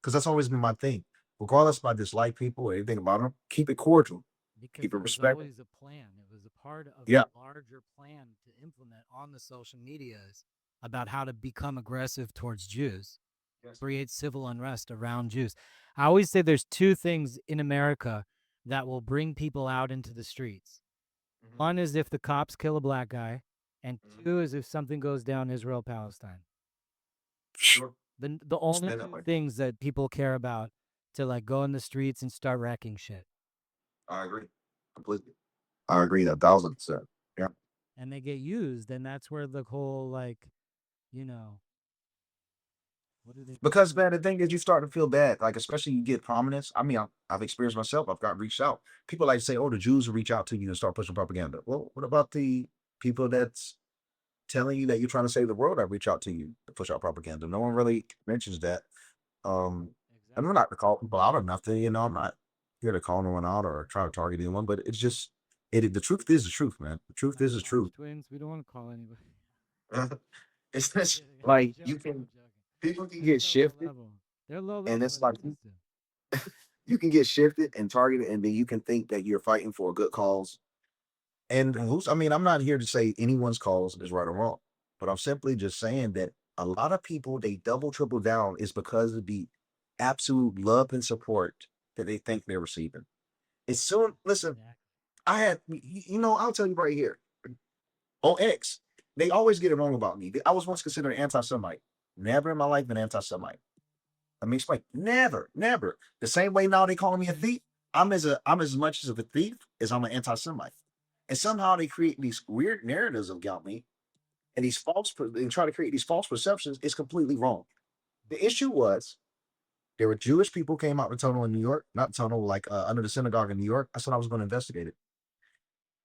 Because that's always been my thing. Regardless if I dislike people or anything about them, keep it cordial, Because keep it it was respectful. always a plan. It was a part of Yeah. a larger plan to implement on the social medias about how to become aggressive towards Jews, create civil unrest around Jews. I always say there's 2 things in America that will bring people out into the streets. One is if the cops kill a black guy, and 2 is if something goes down Israel Palestine. Sure. The only 2 things that people care about to go in the streets and start wrecking shit. I agree completely. I agree 1,000%. Yeah. And they get used, and that's where the whole you know, what do they Because man, the thing is, you start to feel bad, especially you get prominence. I mean, I've experienced myself. I've got reached out. People like to say, "Oh, the Jews will reach out to you and start pushing propaganda." Well, what about the people that's telling you that you're trying to save the world? That reach out to you to push out propaganda. No one really mentions that. And I'm not to call people out or nothing. I'm not here to call anyone out or try to target anyone. But it's just it. The truth is the truth, man. The truth is the truth. Twins, we don't want to call anybody. It's just I'm you joking, can I'm joking. people can They're get so low shifted, level. They're low level, and it's but like you can get shifted and targeted, and then you can think that you're fighting for a good cause. And I mean, I'm not here to say anyone's cause is right or wrong, but I'm simply just saying that A lot of people, they double, triple down is because of the absolute love and support that they think they're receiving. It's soon, listen, Exactly. I had, I'll tell you right here on X, they always get it wrong about me. I was once considered an anti Semite. Never in my life been anti Semite. Let me explain. Never, never. The same way now they calling me a thief. I'm as much of a thief as I'm an anti-Semite. And somehow they create these weird narratives about me and and try to create these false perceptions. It's completely wrong. The issue was there were Jewish people came out the tunnel in New York, not the tunnel, like under the synagogue in New York. I said I was going to investigate it.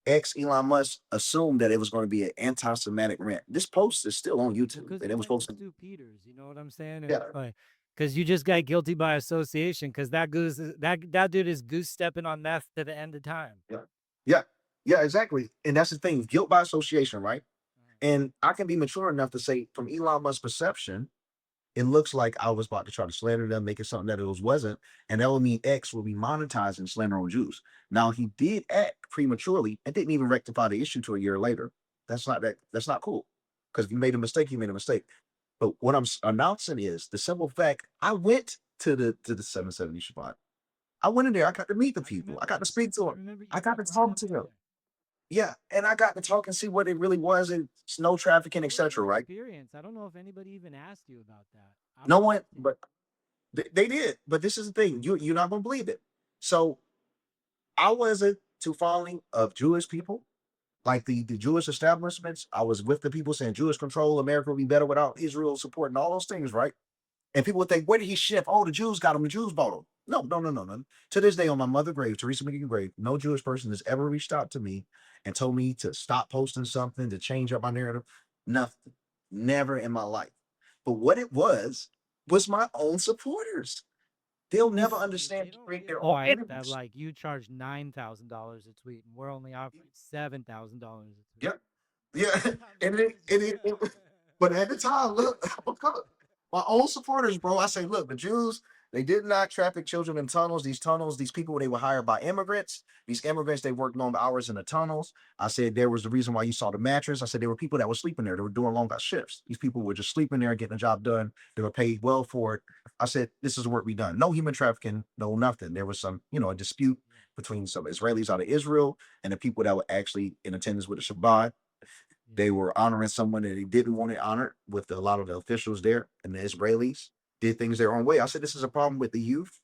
Ex Elon Musk assumed that it was going to be an anti-Semitic rant. This post is still on YouTube, Because and it it was went to supposed to. Stu Peters, you know what I'm saying? Yeah, It's like, because you just got guilty by association. Because that dude is goose stepping on meth to the end of time. yeah, yeah, yeah, exactly. And that's the thing, guilt by association, right? And I can be mature enough to say, from Elon Musk's perception, it looks like I was about to try to slander them, make it something that it wasn't. And that would mean X will be monetizing slander on Jews. Now, he did act prematurely and didn't even rectify the issue till a year later. That's not cool. Because if you made a mistake, you made a mistake. But what I'm announcing is the simple fact I went to the 770 Shabbat. I went in there, I got to meet the people, I got to speak to I them, remember I you got to brought talk up to in them. there. Yeah, and I got to talk and see what it really was and snow trafficking, What was etc. your Right? experience? I don't know if anybody even asked you about that. I No would one, love to. but they did. But this is the thing: you're not gonna believe it. So I wasn't too fondling of Jewish people, like the Jewish establishments. I was with the people saying Jewish control, America would be better without Israel support, and all those things, right? And people would think, where did he shift? Oh, the Jews got him. The Jews bought him. No, no, no, no, no. To this day, on my mother's grave, Teresa McGee grave, no Jewish person has ever reached out to me and told me to stop posting something, to change up my narrative. Nothing. Never in my life. But what it was my own supporters. They'll never understand They to don't create give their a own shit that enemies. like you charge $9,000 a tweet, and we're only offering $7,000 a tweet. Yeah. Yeah. I'm And just but at the time, look, my own supporters, bro. I say, look, the Jews, they did not traffic children in tunnels. These people, they were hired by immigrants. These immigrants, they worked long hours in the tunnels. I said there was the reason why you saw the mattress. I said there were people that were sleeping there. They were doing long shifts. These people were just sleeping there, getting the job done. They were paid well for it. I said, this is work we done. No human trafficking, no nothing. There was some, a dispute between some Israelis out of Israel and the people that were actually in attendance with the Shabbat. They were honoring someone that they didn't want to honor with a lot of the officials there, and the Israelis did things their own way. I said, this is a problem with the youth,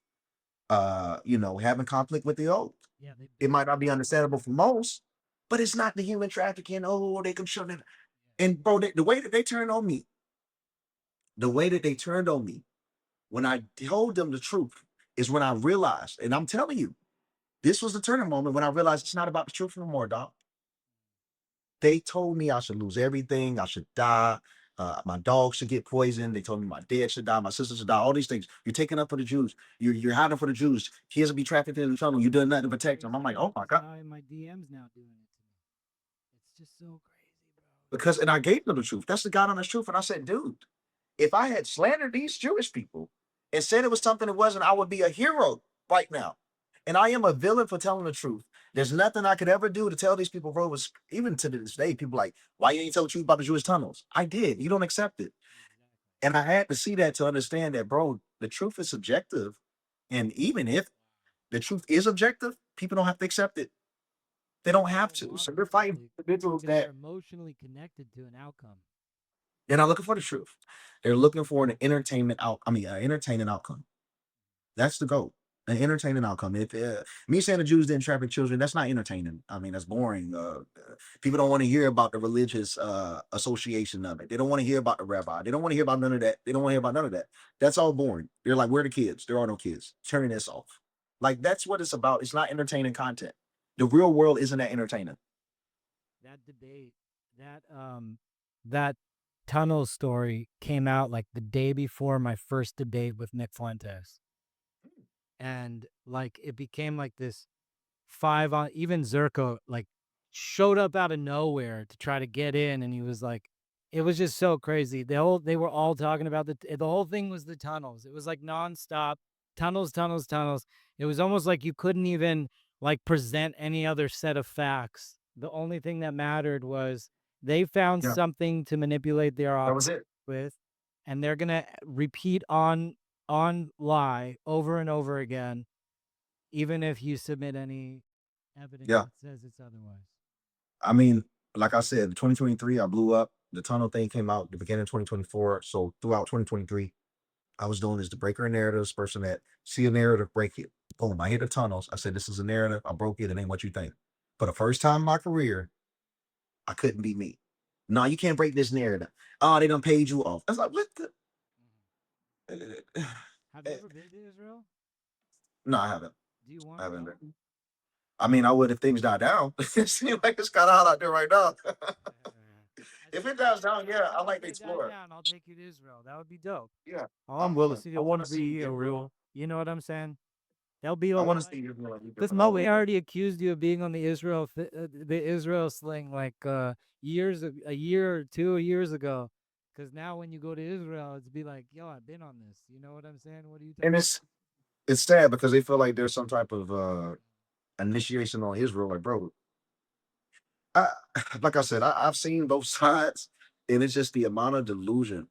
having conflict with the old. yeah, It they might not be built understandable for most, but it's not the human trafficking. Oh, they can show that. And bro, the way that they turned on me, the way that they turned on me when I told them the truth is when I realized, and I'm telling you, this was the turning moment when I realized it's not about the truth no more, dog. They told me I should lose everything. I should die. My dog should get poisoned. They told me my dad should die. My sister should die. All these things. You're taking up for the Jews. You're hiding for the Jews. Kids will be trafficked in the tunnel. You're doing nothing to protect them. I'm like, oh my God. Guy in my DMs now doing it to me. It's just so crazy, bro. Because, and I gave them the truth. That's the God honest truth. And I said, dude, if I had slandered these Jewish people and said it was something it wasn't, I would be a hero right now. And I am a villain for telling the truth. There's nothing I could ever do to tell these people, bro. Was even to this day, people like, why you ain't tell the truth about the Jewish tunnels? I did. You don't accept it. And I had to see that to understand that, bro, the truth is subjective. And even if the truth is objective, people don't have to accept it. They don't have to. So they're fighting individuals Because they're that emotionally connected to an outcome. they're not looking for the truth. They're looking for an entertaining outcome. That's the goal. An entertaining outcome. If me saying the Jews didn't traffic children, that's not entertaining. I mean, that's boring. People don't want to hear about the religious association of it. They don't want to hear about the rabbi. They don't want to hear about none of that. They don't want to hear about none of that. That's all boring. They're like, where are the kids? There are no kids. Turning this off. Like that's what it's about. It's not entertaining content. The real world isn't that entertaining. That debate, that tunnel story came out like the day before my first debate with Nick Fuentes. And like it became like this five on, even Zerko like showed up out of nowhere to try to get in, and he was like, it was just so crazy. They were all talking about the whole thing was the tunnels. It was like nonstop tunnels, tunnels, tunnels. It was almost like you couldn't even like present any other set of facts. The only thing that mattered was they found Yeah, something to manipulate their that was audience it. with, and they're gonna repeat on lie over and over again, even if you submit any evidence Yeah. that says it's otherwise. I mean, like I said, 2023, I blew up. The tunnel thing came out the beginning of 2024. So throughout 2023, I was doing this to break our narratives, person that see a narrative, break it. Boom, I hit the tunnels. I said, this is a narrative. I broke it. It ain't what you think. For the first time in my career, I couldn't be me. No, you can't break this narrative. Oh, they done paid you off. I was like, what the? Have you ever been to Israel? No, I haven't. Do you want I to haven't go? been. I mean, I would if things die down. It seems like it's kind of hot out there right now. I If said, it dies down, yeah, I once like to they die explore. down, I'll take you to Israel. That would be dope. Yeah, Oh, I I'm willing want to to. see. I I want want to to see be a Israel. real. You know what I'm saying? That'll be I all want to right. see Israel. Because Mo, we already accused you of being on the Israel sling like a year or 2 years ago. Because now when you go to Israel, it's be like, yo, I've been on this. You know what I'm saying? What are you talking And about? it's sad because they feel like there's some type of initiation on Israel. Like, bro, I like I said, I've seen both sides, and it's just the amount of delusion.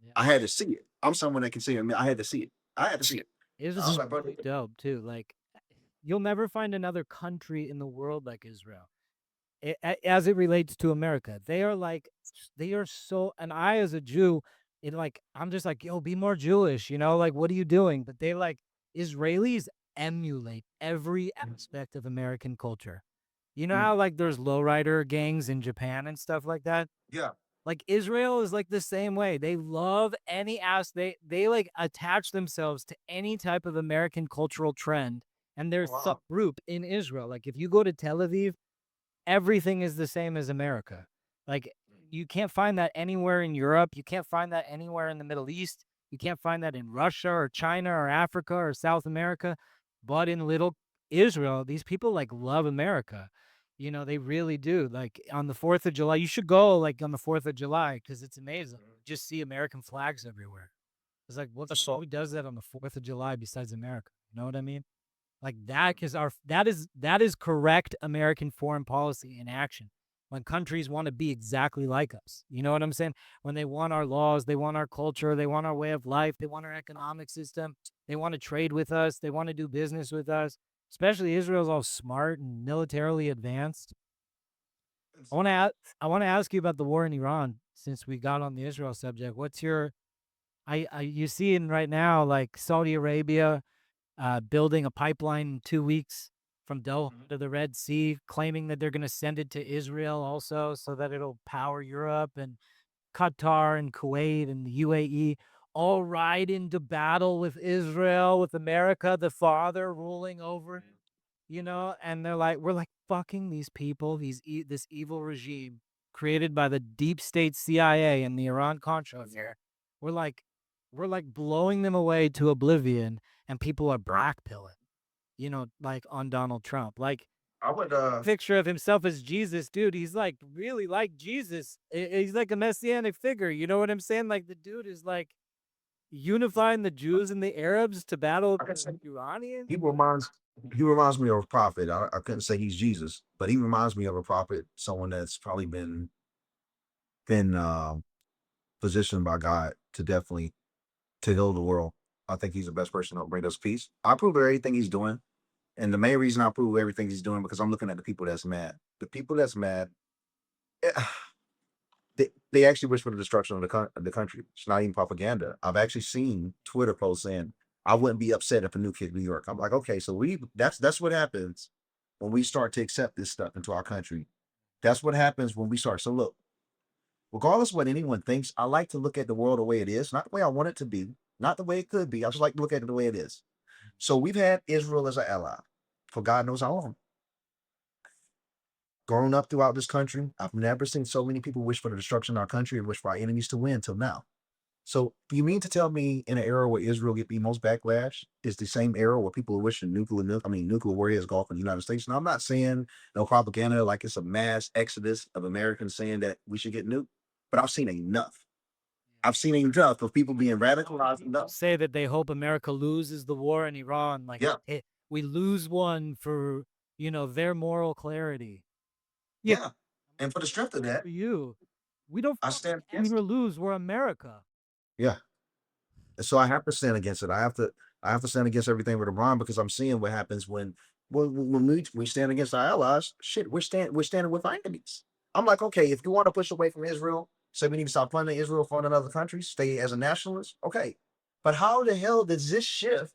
Yeah. I had to see it. I'm someone that can see it. I mean, I had to see it. I had to see it. Israel's I was like, bro, really dope too. Like, you'll never find another country in the world like Israel. As it relates to America. They are like, they are so, and I as a Jew, I'm just like, yo, be more Jewish, like, what are you doing? But they like, Israelis emulate every aspect of American culture. You know mm, how like there's lowrider gangs in Japan and stuff like that? yeah. Like Israel is like the same way. They love any ass they like attach themselves to any type of American cultural trend. And there's Wow. subgroup in Israel. Like if you go to Tel Aviv, everything is the same as America. Like you can't find that anywhere in Europe. You can't find that anywhere in the Middle East. You can't find that in Russia or China or Africa or South America. But in little Israel, these people like love America. They really do. Like on the 4th of July, you should go like on the 4th of July because it's amazing. Just see American flags everywhere. It's like, what So who does that on the 4th of July besides America? You know what I mean? Like that is correct American foreign policy in action. When countries want to be exactly like us. You know what I'm saying? When they want our laws, they want our culture, they want our way of life, they want our economic system, they want to trade with us, they want to do business with us. Especially Israel's all smart and militarily advanced. I want to ask you about the war in Iran since we got on the Israel subject. What's your you seeing right now like Saudi Arabia building a pipeline in 2 weeks from Doha to the Red Sea, claiming that they're going to send it to Israel also so that it'll power Europe, and Qatar and Kuwait and the UAE all ride into battle with Israel, with America, the father ruling over, and they're like, we're like fucking these people, this evil regime created by the deep state CIA and the Iran Contra affair. We're like, blowing them away to oblivion, and people are blackpilling, like on Donald Trump. Like I would picture of himself as Jesus, dude. He's like really like Jesus. He's like a messianic figure. You know what I'm saying? Like the dude is like unifying the Jews and the Arabs to battle I can say the Iranians. he reminds he reminds me of a prophet. I couldn't say he's Jesus, but he reminds me of a prophet, someone that's probably been positioned by God to definitely to heal the world. I think he's the best person to bring us peace. I approve of everything he's doing. And the main reason I approve of everything he's doing because I'm looking at the people that's mad. The people that's mad, eh, they actually wish for the destruction of the country. It's not even propaganda. I've actually seen Twitter posts saying I wouldn't be upset if a new kid in New York. I'm like, okay, so that's what happens when we start to accept this stuff into our country. That's what happens when we start. So look, regardless of what anyone thinks, I like to look at the world the way it is, not the way I want it to be, not the way it could be. I just like to look at it the way it is. So we've had Israel as an ally for God knows how long. Growing up throughout this country, I've never seen so many people wish for the destruction of our country and wish for our enemies to win till now. So you mean to tell me in an era where Israel get the most backlash is the same era where people are wishing nuclear warheads go off in the United States? Now I'm not saying no propaganda like it's a mass exodus of Americans saying that we should get nuked, but I've seen enough. I've seen enough of people being radicalized enough. Say that they hope America loses the war in Iran. Like, Yeah, we lose one for their moral clarity. Yeah, yeah. And for the strength of that, for you, we don't I fucking stand against ever lose. We're America. Yeah. So I have to stand against it. I have to stand against everything with LeBron because I'm seeing what happens when we stand against our allies. Shit, we're standing with our enemies. I'm like, okay, if you want to push away from Israel, say we need to stop funding Israel, fund another country, stay as a nationalist, okay. But how the hell does this shift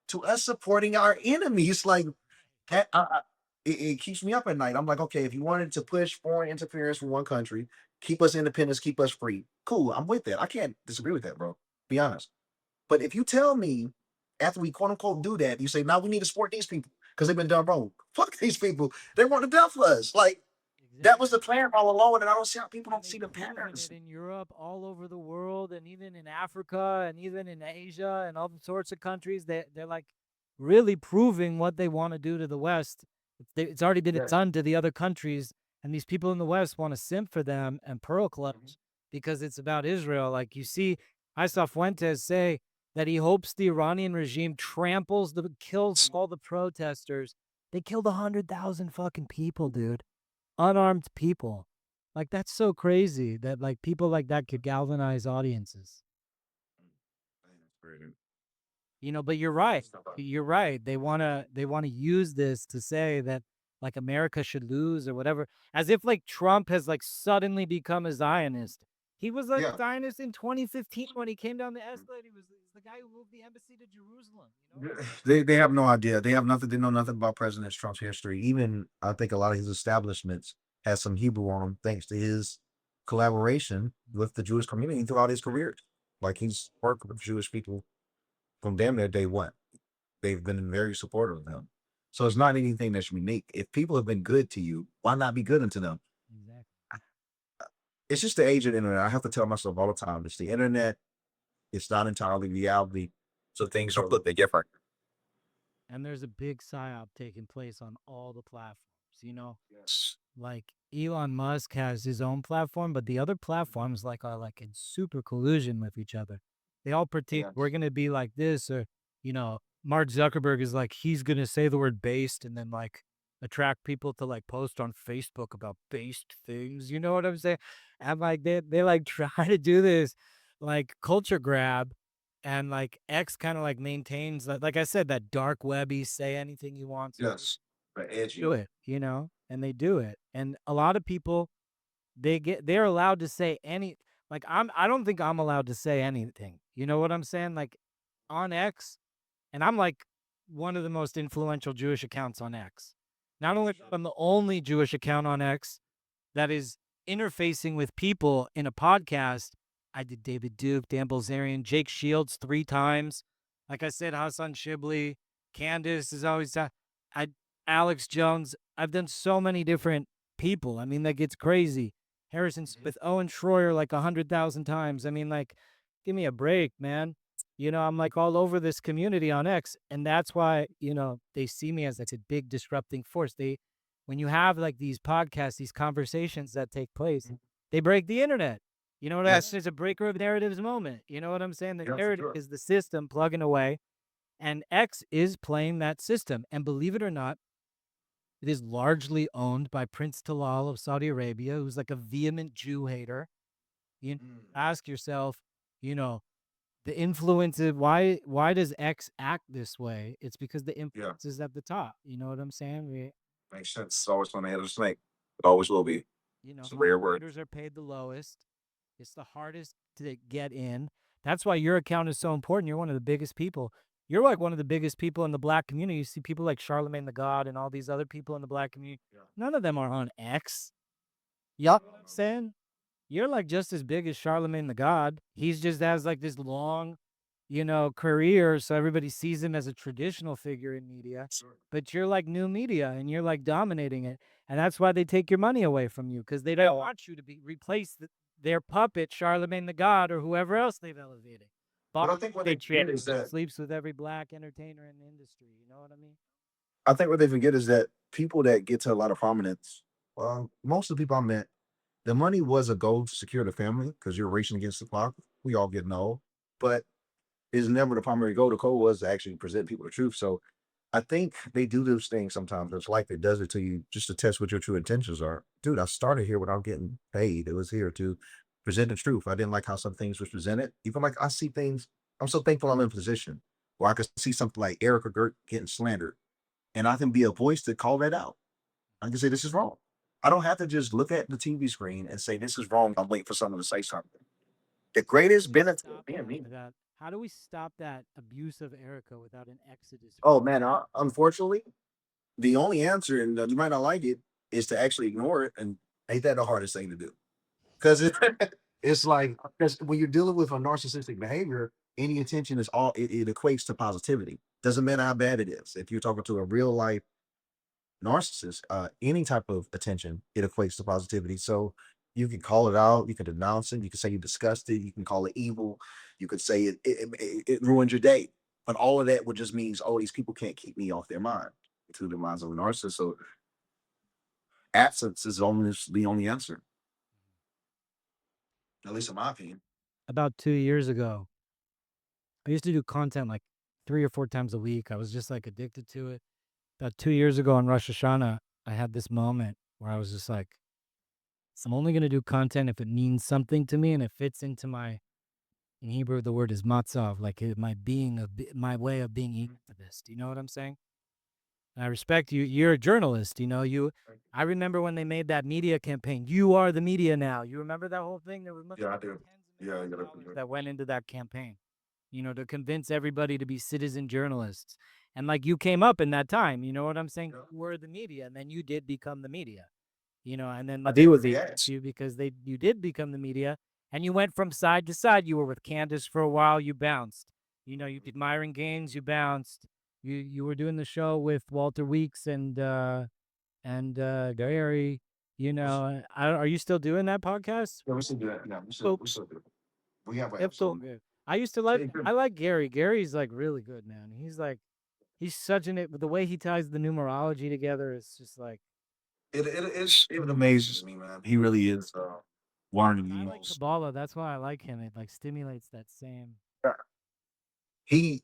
to us supporting our enemies? Like, it keeps me up at night. I'm like, okay, if you wanted to push foreign interference from one country, keep us independent, keep us free, cool. I'm with that. I can't disagree with that, bro. Be honest. But if you tell me after we quote unquote do that, you say, now we need to support these people because they've been done wrong. Fuck these people. They want to death us. Like that was the Exactly. plan all along, and I don't see how people And don't see they've the proven it patterns. in Europe, all over the world, and even in Africa, and even in Asia, and all sorts of countries. They're like really proving what they want to do to the West. It's already been Yes. done to the other countries, and these people in the West want to simp for them and pearl Mhm. clutch because it's about Israel. Like you see, I saw Fuentes say that he hopes the Iranian regime kills all the protesters. They killed 100,000 fucking people, dude. Unarmed people. Like that's so crazy that like people like that could galvanize audiences. That's crazy. But you're That's right. good stuff. You're right. They wanna use this to say that like America should lose or whatever, as if like Trump has like suddenly become a Zionist. He was a Yeah. Zionist in 2015 when he came down the escalator. He's the guy who moved the embassy to Jerusalem. They have no idea. They have nothing. They know nothing about President Trump's history. Even I think a lot of his establishments has some Hebrew on them, thanks to his collaboration with the Jewish community throughout his career. Like he's worked with Jewish people from damn near day one. They've been very supportive of him. So it's not anything that's unique. If people have been good to you, why not be good unto them? Exactly. It's just the age of the internet. I have to tell myself all the time, it's the internet. It's not entirely reality. So things are a little bit different. And there's a big psyop taking place on all the platforms. Yes. Like Elon Musk has his own platform, but the other platforms are like in super collusion with each other. They all pretend we're Yes. gonna be like this, or Mark Zuckerberg is like he's gonna say the word based and then like attract people to like post on Facebook about based things. You know what I'm saying? And like they like try to do this like culture grab, and like X kind of like maintains that, like I said, that dark webby say anything you want to Yes. But do edgy. it, and they do it. And a lot of people they're allowed to say I don't think I'm allowed to say anything. You know what I'm saying? Like on X, and I'm like one of the most influential Jewish accounts on X. Not only that, I'm the only Jewish account on X that is interfacing with people in a podcast. I did David Duke, Dan Bilzerian, Jake Shields 3 times. Like I said, Hassan Shibli, Candace is always I Alex Jones. I've done so many different people. I mean, that gets crazy. Harrison Smith, Owen Schroyer like 100,000 times. I mean, like, give me a break, man. I'm like all over this community on X, and that's why they see me as like a big disrupting force. When you have like these podcasts, these conversations that take place, they break the internet. You know what I mean? Yes. It's a breaker of narratives moment. You know what I'm saying? The Yeah, for narrative sure. is the system plugging away, and X is playing that system. And believe it or not, it is largely owned by Prince Talal of Saudi Arabia, who's like a vehement Jew hater. Ask yourself, you know, the influence of why does X act this way? It's because the Yeah. influence is at the top. You know what I'm saying? Makes sense. It's always on the head of the snake. It always will be. It's a rare word. Moderators are paid the lowest. It's the hardest to get in. That's why your account is so important. You're one of the biggest people. You're like one of the biggest people in the black community. You see people like Charlemagne the God and all these other people in the black community. Yeah. None of them are on X. Yup. Saying you're like just as big as Charlemagne the God. He's just has like this long, career, so everybody sees him as a traditional figure in media. Sure. But you're like new media, and you're like dominating it, and that's why they take your money away from you because they don't want you to be replace their puppet, Charlemagne the God, or whoever else they've elevated. But Bob I think what they forget Patriot is that sleeps with every black entertainer in the industry. You know what I mean? I think what they forget is that people that get to a lot of prominence, well, most of the people I met, the money was a goal to secure the family because you're racing against the clock. We all getting old, but is never the primary goal. The goal was to actually present people the truth. So I think they do those things sometimes. It's like it does it to you just to test what your true intentions are. Dude, I started here without getting paid. It was here to present the truth. I didn't like how some things was presented. Even like I see things, I'm so thankful I'm in a position where I could see something like Erica Gert getting slandered, and I can be a voice to call that out. I can say this is wrong. I don't have to just look at the TV screen and say this is wrong. I'm waiting for someone to say something. The greatest benefit of Stop being me. that. How do we stop that abuse of Erica without an exodus from Oh man, unfortunately, the only answer, and you might not like it, is to actually ignore it. And ain't that the hardest thing to do? Because it's like, because when you're dealing with a narcissistic behavior, any attention is all it equates to positivity. Doesn't matter how bad it is. If you're talking to a real life narcissist, any type of attention, it equates to positivity. So you can call it out, you can denounce it, you can say you're disgusted, you can call it evil, you could say it ruined your day. But all of that would just means, oh, these people can't keep me off their mind, to the minds of a narcissist. So absence is only the only answer, at least in my opinion. about 2 years ago. I used to do content like 3 or 4 times a week. I was just like addicted to it. About 2 years ago on Rosh Hashanah, I had this moment where I was just like, I'm only going to do content if it means something to me and it fits into my, in Hebrew, the word is matzav, like my being, my way of being equal to this. Do you know what I'm saying? And I respect you. You're a journalist, I remember when they made that media campaign. You are the media now. You remember that whole thing? There was must Yeah, I have been do. tens of Yeah, I millions of gotta. dollars that went into that campaign, to convince everybody to be citizen journalists. And like you came up in that time, you know what I'm saying? Yeah. You were the media, and then you did become the media, and then I the deal with they the asked ads. you because you did become the media, and you went from side to side. You were with Candace for a while, you bounced. You did Myron Gaines, you bounced. You were doing the show with Walter Weeks and Gary. Are you still doing that podcast? Yeah, we still do that. Yeah, Oh, we still do. We have an it's so episode. good. I used to like I like Gary. Gary's like really good, man. He's such an it. The way he ties the numerology together is just like. It amazes me, man. He really is one of the And I like most. Kabbalah. That's why I like him. It like stimulates that same. Yeah. He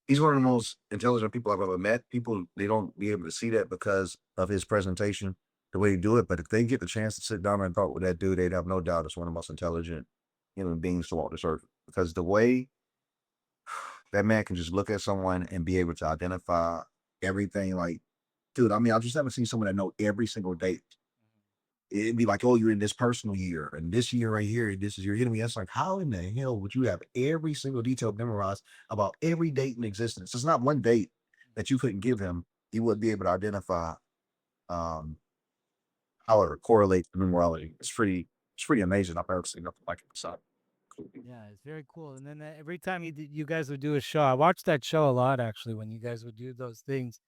he's one of the most intelligent people I've ever met. People, they don't be able to see that because of his presentation, the way he do it. But if they get the chance to sit down and talk with that dude, they'd have no doubt it's one of the most intelligent human beings to walk this earth. Because the way that man can just look at someone and be able to identify everything, like, dude, I mean, I just haven't seen someone that know every single date. It'd be like, oh, you're in this personal year, and this year right here, this is your enemy. That's like, how in the hell would you have every single detail memorized about every date in existence? It's not one date that you couldn't give him. You wouldn't be able to identify um how it correlates to numerology. It's pretty amazing. I've never seen nothing like it. So cool. Yeah, it's very cool. And then every time you guys would do a show, I watched that show a lot actually when you guys would do those things.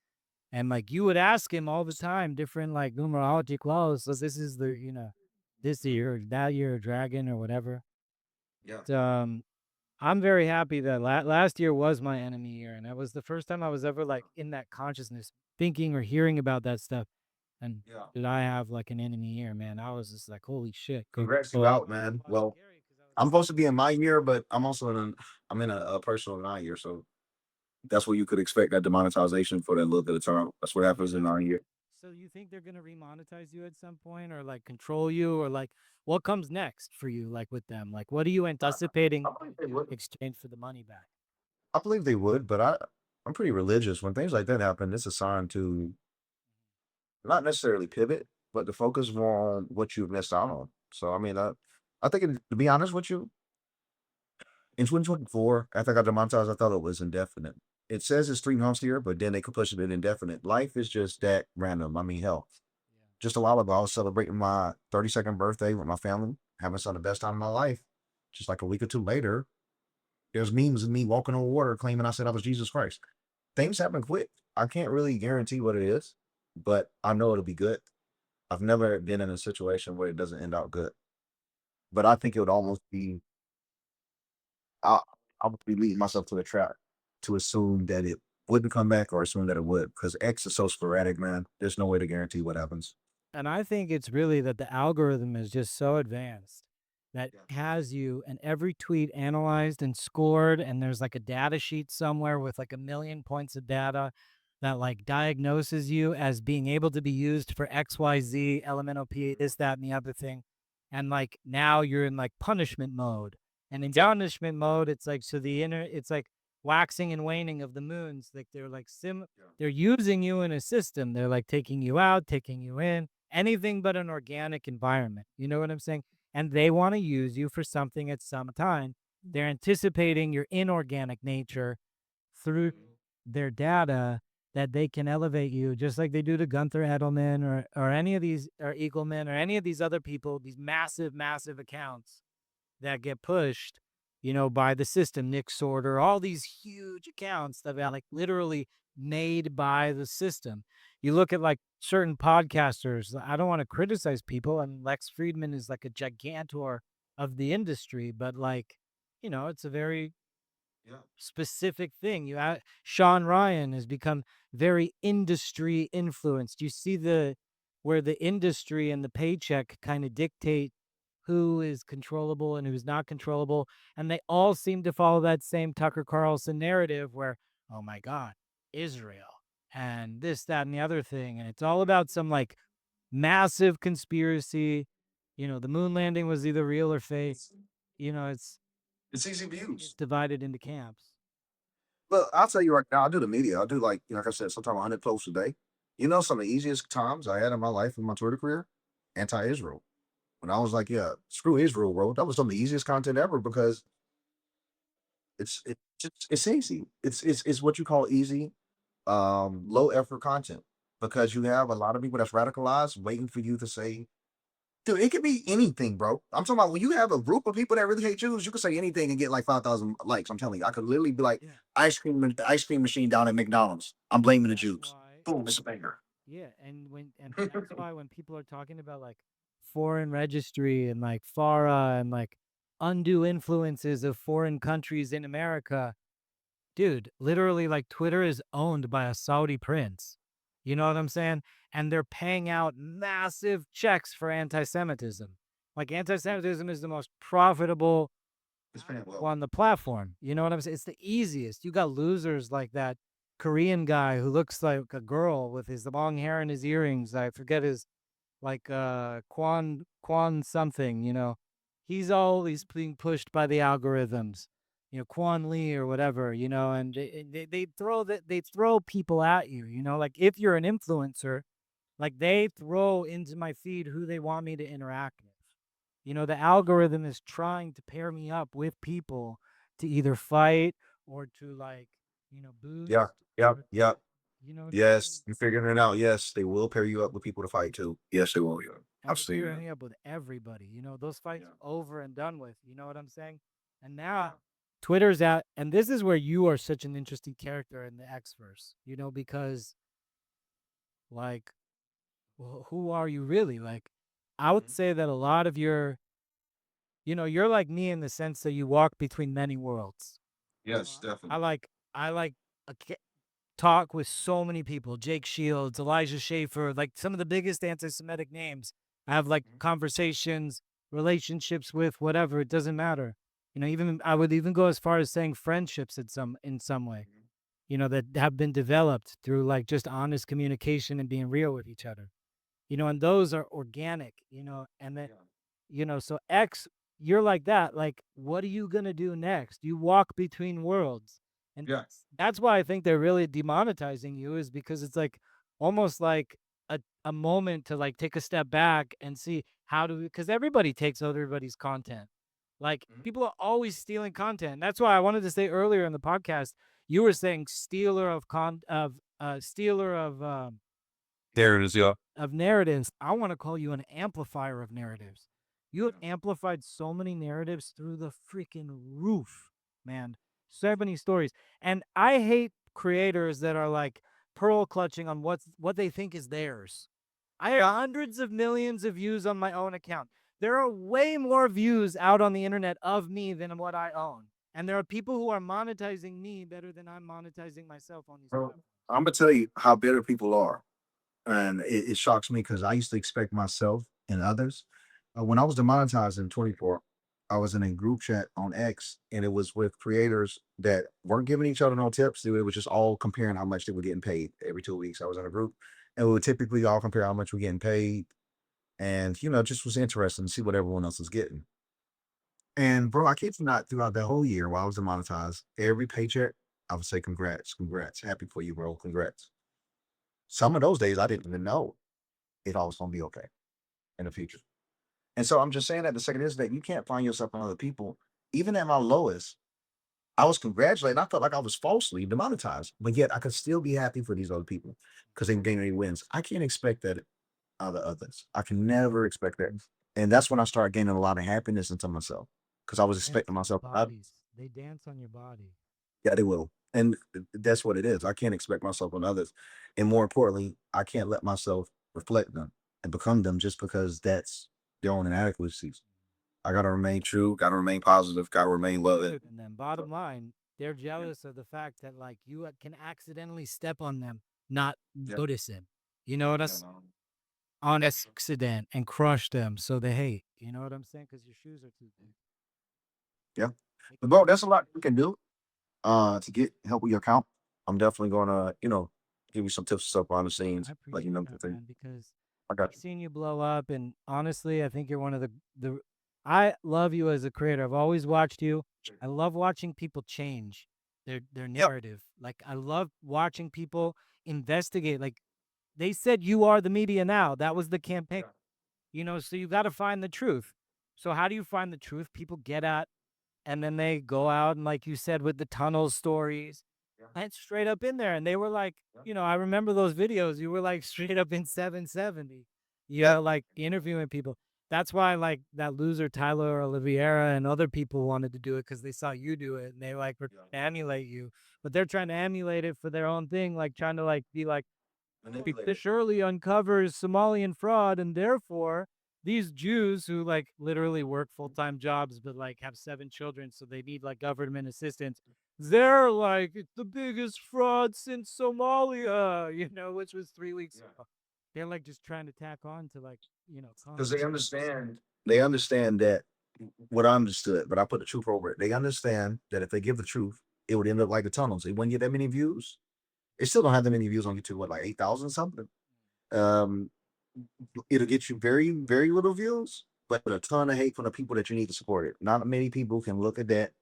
And like you would ask him all the time different like numerology clauses. So this is this year, that year, dragon or whatever. Yeah. I'm very happy that last year was my enemy year, and that was the first time I was ever like in that consciousness, thinking or hearing about that stuff. And Yeah. did I have like an enemy year, man? I was just like, holy shit. Congrats you So out, man. Well, I'm supposed to be in my year, but I'm in a personal 9 year, so that's what you could expect, that demonetization for that little bit of time. That's what happens in 9 year. So you think they're gonna remonetize you at some point, or like control you, or like what comes next for you, like with them? Like, what are you anticipating I believe they would. exchange for the money back? I believe they would, but I'm pretty religious. When things like that happen, it's a sign to not necessarily pivot, but to focus more on what you've missed out on. So I mean, I think to be honest with you, in 2024, after I got demonetized, I thought it was indefinite. It says it's 3 months here, but then they could push it in indefinite. Life is just that random. I mean, hell, just a while ago, I was celebrating my 32nd birthday with my family, having some of the best time of my life. Just like a week or two later, there's memes of me walking on water claiming I said I was Jesus Christ. Things happen quick. I can't really guarantee what it is, but I know it'll be good. I've never been in a situation where it doesn't end out good, but I think it would almost be, I, I would be leading myself to a trap to assume that it wouldn't come back or assume that it would, because X is so sporadic, man. There's no way to guarantee what happens. And I think it's really that the algorithm is just so advanced that Yeah. has you and every tweet analyzed and scored, and there's like a data sheet somewhere with like a million points of data that like diagnoses you as being able to be used for XYZ, elemental P, this, that, and the other thing. and like now you're in like punishment mode. And in punishment mode, it's like so it's like waxing and waning of the moons. Like they're like they're using you in a system. They're like taking you out, taking you in, anything but an organic environment. You know what I'm saying? And they want to use you for something at some time. They're anticipating your inorganic nature through their data that they can elevate you, just like they do to Gunther Edelman or any of these, or Eagleman, or any of these other people, these massive, massive accounts that get pushed, you know, by the system, Nick Sorter, all these huge accounts that are like literally made by the system. You look at like certain podcasters, I don't want to criticize people, and Lex Friedman is like a gigantor of the industry, but like, you know, it's a very specific thing. Sean Ryan has become very industry influenced. You see where the industry and the paycheck kind of dictate who is controllable and who's not controllable, and they all seem to follow that same Tucker Carlson narrative where, oh my God, Israel and this, that, and the other thing, and it's all about some like massive conspiracy. You know, the moon landing was either real or fake. You know, It's easy it's views. divided into camps. But I'll tell you right now, I do the media. I do like, like I said, sometimes 100 posts a day. You know, some of the easiest times I had in my life in my Twitter career, anti-Israel. When I was like, yeah, screw Israel, bro. That was some of the easiest content ever because it's easy. It's what you call easy, low effort content because you have a lot of people that's radicalized waiting for you to say, dude, it could be anything, bro. I'm talking about when you have a group of people that really hate Jews, you can say anything and get like 5,000 likes. I'm telling you, I could literally be like, Yeah. the ice cream machine down at McDonald's. I'm blaming the That's Jews. why, Boom, it's a banger. yeah, and that's why when people are talking about like foreign registry and like FARA and like undue influences of foreign countries in America, dude, literally like Twitter is owned by a Saudi prince. You know what I'm saying? And they're paying out massive checks for anti-Semitism. Like anti-Semitism is the most profitable It's paying well. on the platform. You know what I'm saying? It's the easiest. You got losers like that Korean guy who looks like a girl with his long hair and his earrings. I forget his like Quan something, you know. He's being pushed by the algorithms. You know, Quan Lee or whatever, you know, and they throw people at you, you know, like if you're an influencer, like they throw into my feed who they want me to interact with. You know, the algorithm is trying to pair me up with people to either fight or to like, you know, boost. Yeah, yeah, Or, yeah. you know what I'm saying? Yes, you're figuring it out. Yes, they will pair you up with people to fight too. Yes, they will. Yeah, And I've they're seen pairing that. me up with everybody. You know, those fights are over and done with. You know what I'm saying? And now Twitter's out, and this is where you are such an interesting character in the Xverse. You know, because like, well, who are you really? Like, I would say that a lot of you know, you're like me in the sense that you walk between many worlds. Yes, I definitely. like I like a talk with so many people, Jake Shields, Elijah Schaefer, like some of the biggest anti-Semitic names. I have like conversations, relationships with, whatever. It doesn't matter. You know, even I would even go as far as saying friendships in some way. You know, that have been developed through like just honest communication and being real with each other. You know, and those are organic. You know, and then you know, so X, you're like that. Like, what are you gonna do next? You walk between worlds, and Yeah, that's why I think they're really demonetizing you, is because it's like almost like a moment to like take a step back and see how do, because everybody takes everybody's content. Like people are always stealing content. That's why I wanted to say earlier in the podcast, you were saying stealer there it is. Yeah, of narratives. I want to call you an amplifier of narratives. You have amplified so many narratives through the freaking roof, man. So many stories. And I hate creators that are like pearl clutching on what they think is theirs. I have hundreds of millions of views on my own account. There are way more views out on the internet of me than what I own. And there are people who are monetizing me better than I'm monetizing myself on these bro. platforms. I'm gonna tell you how bitter people are, and it shocks me because I used to expect myself and others. When I was demonetized in 24, I was in a group chat on X, and it was with creators that weren't giving each other no tips. It was just all comparing how much they were getting paid every 2 weeks. I was in a group, and we would typically all compare how much we're getting paid. and just was interested to see what everyone else was getting. And bro, I kid you not, throughout that whole year while I was demonetized, every paycheck I would say, "Congrats, congrats, happy for you, bro, congrats." Some of those days I didn't even know if I was gonna be okay in the future. And so I'm just saying that the second is that you can't find yourself on other people. Even at my lowest, I was congratulated. I felt like I was falsely demonetized, but yet I could still be happy for these other people because they gained any wins. I can't expect that out of others. I can never expect that. And that's when I started gaining a lot of happiness into myself because I was Dance expecting on your myself. bodies. They dance on your body. Yeah, they will. And that's what it is. I can't expect myself on others. And more importantly, I can't let myself reflect them and become them just because that's their own inadequacies. I gotta remain true, gotta remain positive, gotta remain loving. Better than them. Bottom line, they're jealous of the fact that like you can accidentally step on them, not Yeah. notice it. You know what I Yeah, s- no. On accident and crush them, so they hate. You know what I'm saying? Because your shoes are too big. Yeah. Make But it bro, fit. that's a lot we can do to get help with your account. I'm definitely gonna, give you some tips and stuff behind the I scenes. Like, appreciate the that, thing. man, because I got I've you. seen you blow up, and honestly, I think you're one of the. I love you as a creator. I've always watched you. I love watching people change their Yep. narrative. Like I love watching people investigate. Like they said, you are the media now. That was the campaign. So you got to find the truth. So how do you find the truth? People get at, and then they go out and, like you said, with the tunnel stories, went straight up in there, and they were like, I remember those videos. You were like straight up in 770, Yeah. like interviewing people. That's why like that loser Tyler Oliveira and other people wanted to do it because they saw you do it and they like were trying to emulate you, but they're trying to emulate it for their own thing, like trying to like be like, Manipulated. this surely uncovers Somalian fraud, and therefore these Jews who like literally work full-time jobs but like have 7 children, so they need like government assistance. They're like, it's the biggest fraud since Somalia, which was 3 weeks ago. They're like just trying to tack on to like, Because content. they understand that what I understood, but I put the truth over it. They understand that if they give the truth, it would end up like the tunnels. It wouldn't get that many views. It still don't have that many views on YouTube. What, like 8,000 something? Um, it'll get you very, very little views, but a ton of hate from the people that you need to support it. Not many people can look at that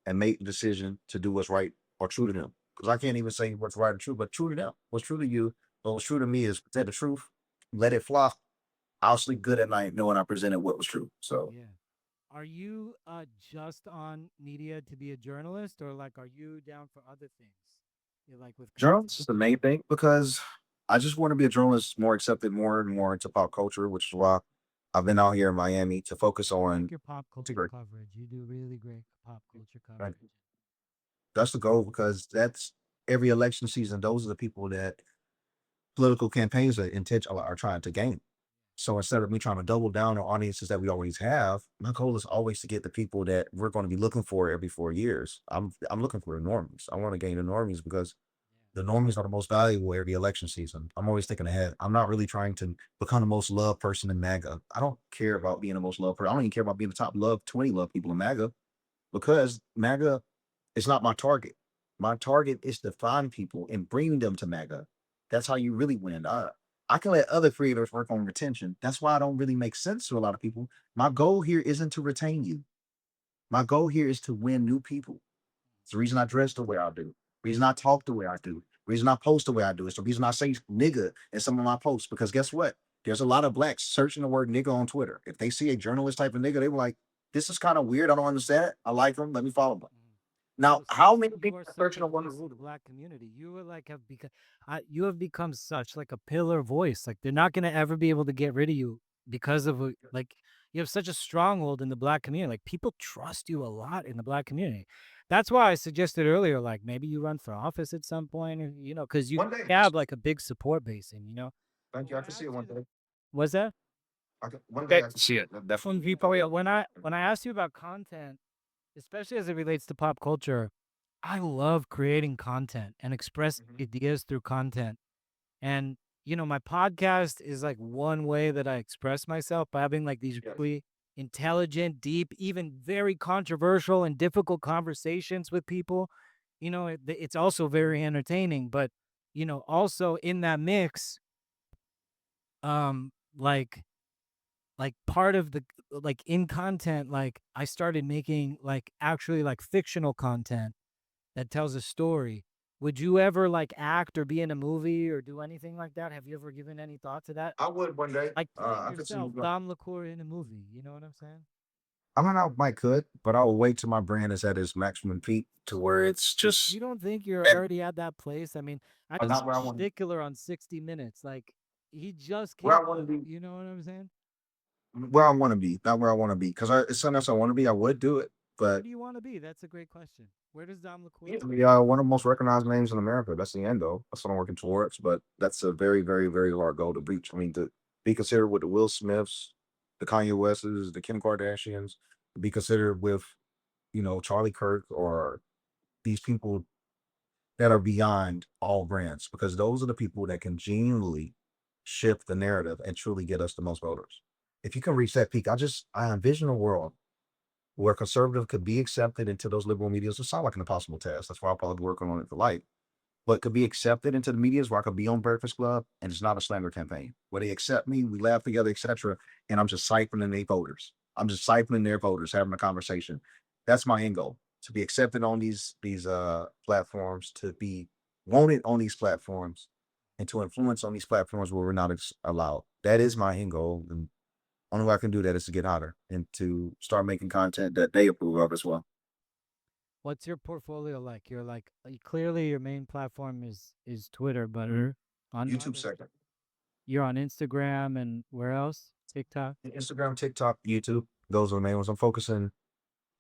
and make the decision to do what's right or true to them. Because I can't even say what's right or true, but true to them. What's true to you, or what's true to me is present the truth, let it fly. I'll sleep good at night knowing I presented what was true. So Yeah. Are you just on media to be a journalist, or like are you down for other things? You like with journalists content? is the main thing because I just want to be a journalist more accepted more and more into pop culture, which is why I've been out here in Miami to focus I like on your pop culture integrity. coverage. You do really great pop culture Right? coverage. That's the goal because that's every election season. Those are the people that political campaigns are trying to gain. So instead of me trying to double down on audiences that we always have, my goal is always to get the people that we're going to be looking for every 4 years. I'm looking for the normies. I want to gain the normies because the normies are the most valuable every election season. I'm always thinking ahead. I'm not really trying to become the most loved person in MAGA. I don't care about being the most loved person. I don't even care about being the top loved 20 loved people in MAGA because MAGA is not my target. My target is to find people and bring them to MAGA. That's how you really win. I can let other creators work on retention. That's why I don't really make sense to a lot of people. My goal here isn't to retain you. My goal here is to win new people. It's the reason I dress the way I do. Reason I talk the way I do. Reason I post the way I do. It's the reason I say nigga in some of my posts. Because guess what? There's a lot of blacks searching the word nigga on Twitter. If they see a journalist type of nigga, they were like, this is kind of weird. I don't understand it. I like them. Let me follow them. Mhm. Now, Yo, how sis, many you people are are such searching a a word? voice of the black community. You are like you have become such like a pillar voice. Like they're not gonna ever be able to get rid of you because of like you have such a stronghold in the black community. Like people trust you a lot in the black community. That's why I suggested earlier, like maybe you run for office at some point, or because you One day. have like a big support base, and Thank But you. I when I can see it asked one you, day. was that? One day I can see it. When Definitely. people, when I asked you about content, especially as it relates to pop culture, I love creating content and express Mhm. ideas through content. And, my podcast is like one way that I express myself by having like these Yes. really intelligent, deep, even very controversial and difficult conversations with people. It's also very entertaining, but, also in that mix, like like part of the like in content, like I started making like actually like fictional content that tells a story. Would you ever like act or be in a movie or do anything like that? Have you ever given any thought to that? I would one day. Like playing I could see. yourself, Dom Lucre in a movie. You know what I'm saying? I mean, I might could, but I'll wait till my brand is at its maximum peak to where it's just You don't think you're already at that place? I mean, I just not saw where I want. Stickler on 60 Minutes. Like he just Where came I want to out. be. You know what I'm saying? Where I want to be, not where I want to be. Because it's something else I want to be. I would do it, Where but do you want to be? That's a great question. Where does Dom Lucre? yeah, one of the most recognized names in America. That's the end, though. That's what I'm working towards. But that's a very, very, very hard goal to reach. I mean, to be considered with the Will Smiths, the Kanye Wests, the Kim Kardashians, to be considered with, Charlie Kirk or these people that are beyond all brands, because those are the people that can genuinely shift the narrative and truly get us the most voters. If you can reach that peak, I envision a world where conservative could be accepted into those liberal medias. It sounds like an impossible task. That's why I'll probably be working on it for life. But could be accepted into the medias where I could be on Breakfast Club and it's not a slander campaign. Where they accept me, we laugh together, etc. And I'm just siphoning their voters. I'm just siphoning their voters, having a conversation. That's my end goal. To be accepted on these platforms, to be wanted on these platforms, and to influence on these platforms where we're not allowed. That is my end goal. And only way I can do that is to get hotter and to start making content that they approve of as well. What's your portfolio like? You're like clearly your main platform is Twitter, but on YouTube sector. you're on Instagram and where else? TikTok. Instagram, TikTok, YouTube. Those are the main ones. I'm focusing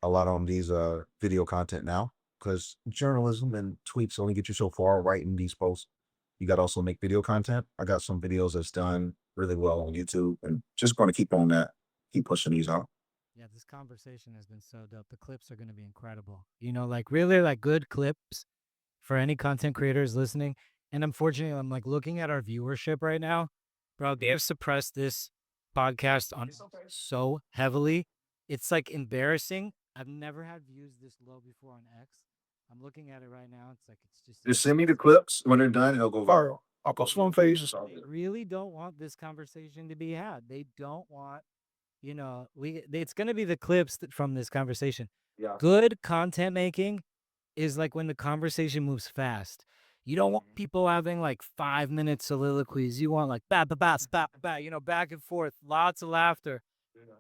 a lot on these video content now because journalism and tweets only get you so far writing these posts. You got to also make video content. I got some videos that's done really well on YouTube and just going to keep on that, keep pushing these out. Yeah, this conversation has been so dope. The clips are going to be incredible. You know, like really like good clips for any content creators listening. And unfortunately, I'm like looking at our viewership right now. Bro, they have suppressed this podcast on so heavily. It's like embarrassing. I've never had views this low before on X. I'm looking at it right now. It's like it's just Just send me the clips. When they're done, it'll go viral. I'll post them on Facebook. they really don't want this conversation to be had. They don't want, you know, it's going to be the clips from this conversation. Yeah. Good content making is like when the conversation moves fast. You don't want people having like 5 minute soliloquies. You want like ba ba ba ba ba, you know, back and forth, lots of laughter.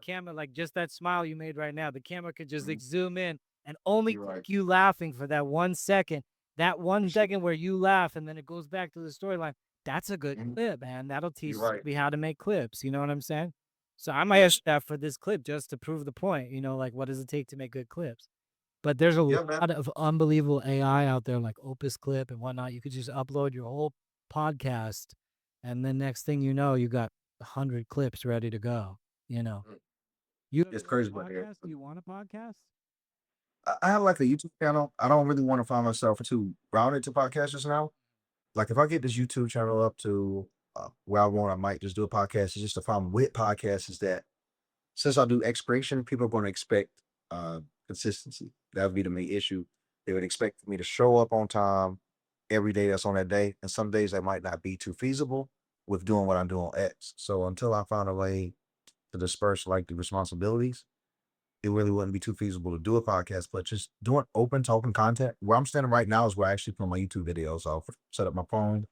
Camera, like just that smile you made right now, the camera could just like zoom in and only You're right. take you laughing for that 1 second. That 1 second where you laugh and then it goes back to the storyline. That's a good clip, man. That'll teach right. me how to make clips. You know what I'm saying? So I might ask that for this clip just to prove the point. You know, like what does it take to make good clips? But there's a Yeah, man. lot of unbelievable AI out there, like Opus Clip and whatnot. You could just upload your whole podcast, and then next thing you know, you got 100 clips ready to go. You know, you It's ever crazy want a about that. podcast? Do you want a podcast? I have like a YouTube channel. I don't really want to find myself too grounded to podcasters now. Like if I get this YouTube channel up to where I want, I might just do a podcast. It's just to find with podcasts is that since I do expiration, people are going to expect consistency. That would be the main issue. They would expect me to show up on time every day that's on that day. And some days that might not be too feasible with doing what I'm doing on X. So until I find a way to disperse like the responsibilities, it really wouldn't be too feasible to do a podcast, but just doing open talking content. Where I'm standing right now is where I actually put my YouTube videos. I'll set up my phone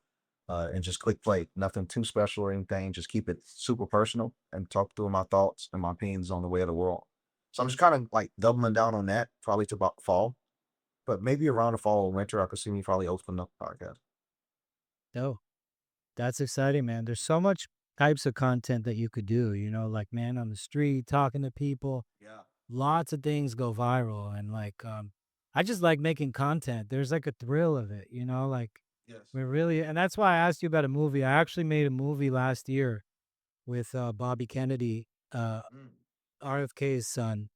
and just click play. Nothing too special or anything. Just keep it super personal and talk through my thoughts and my opinions on the way of the world. So I'm just kind of like doubling down on that, probably to about fall. But maybe around the fall or winter, I could see me probably open up a podcast. No, that's exciting, man. There's so much types of content that you could do. You know, like man on the street, talking to people. Yeah. Lots of things go viral, and like I just like making content. There's like a thrill of it. You know, like Yes. we're really, and that's why I asked you about a movie. I actually made a movie last year with Bobby Kennedy, RFK's son,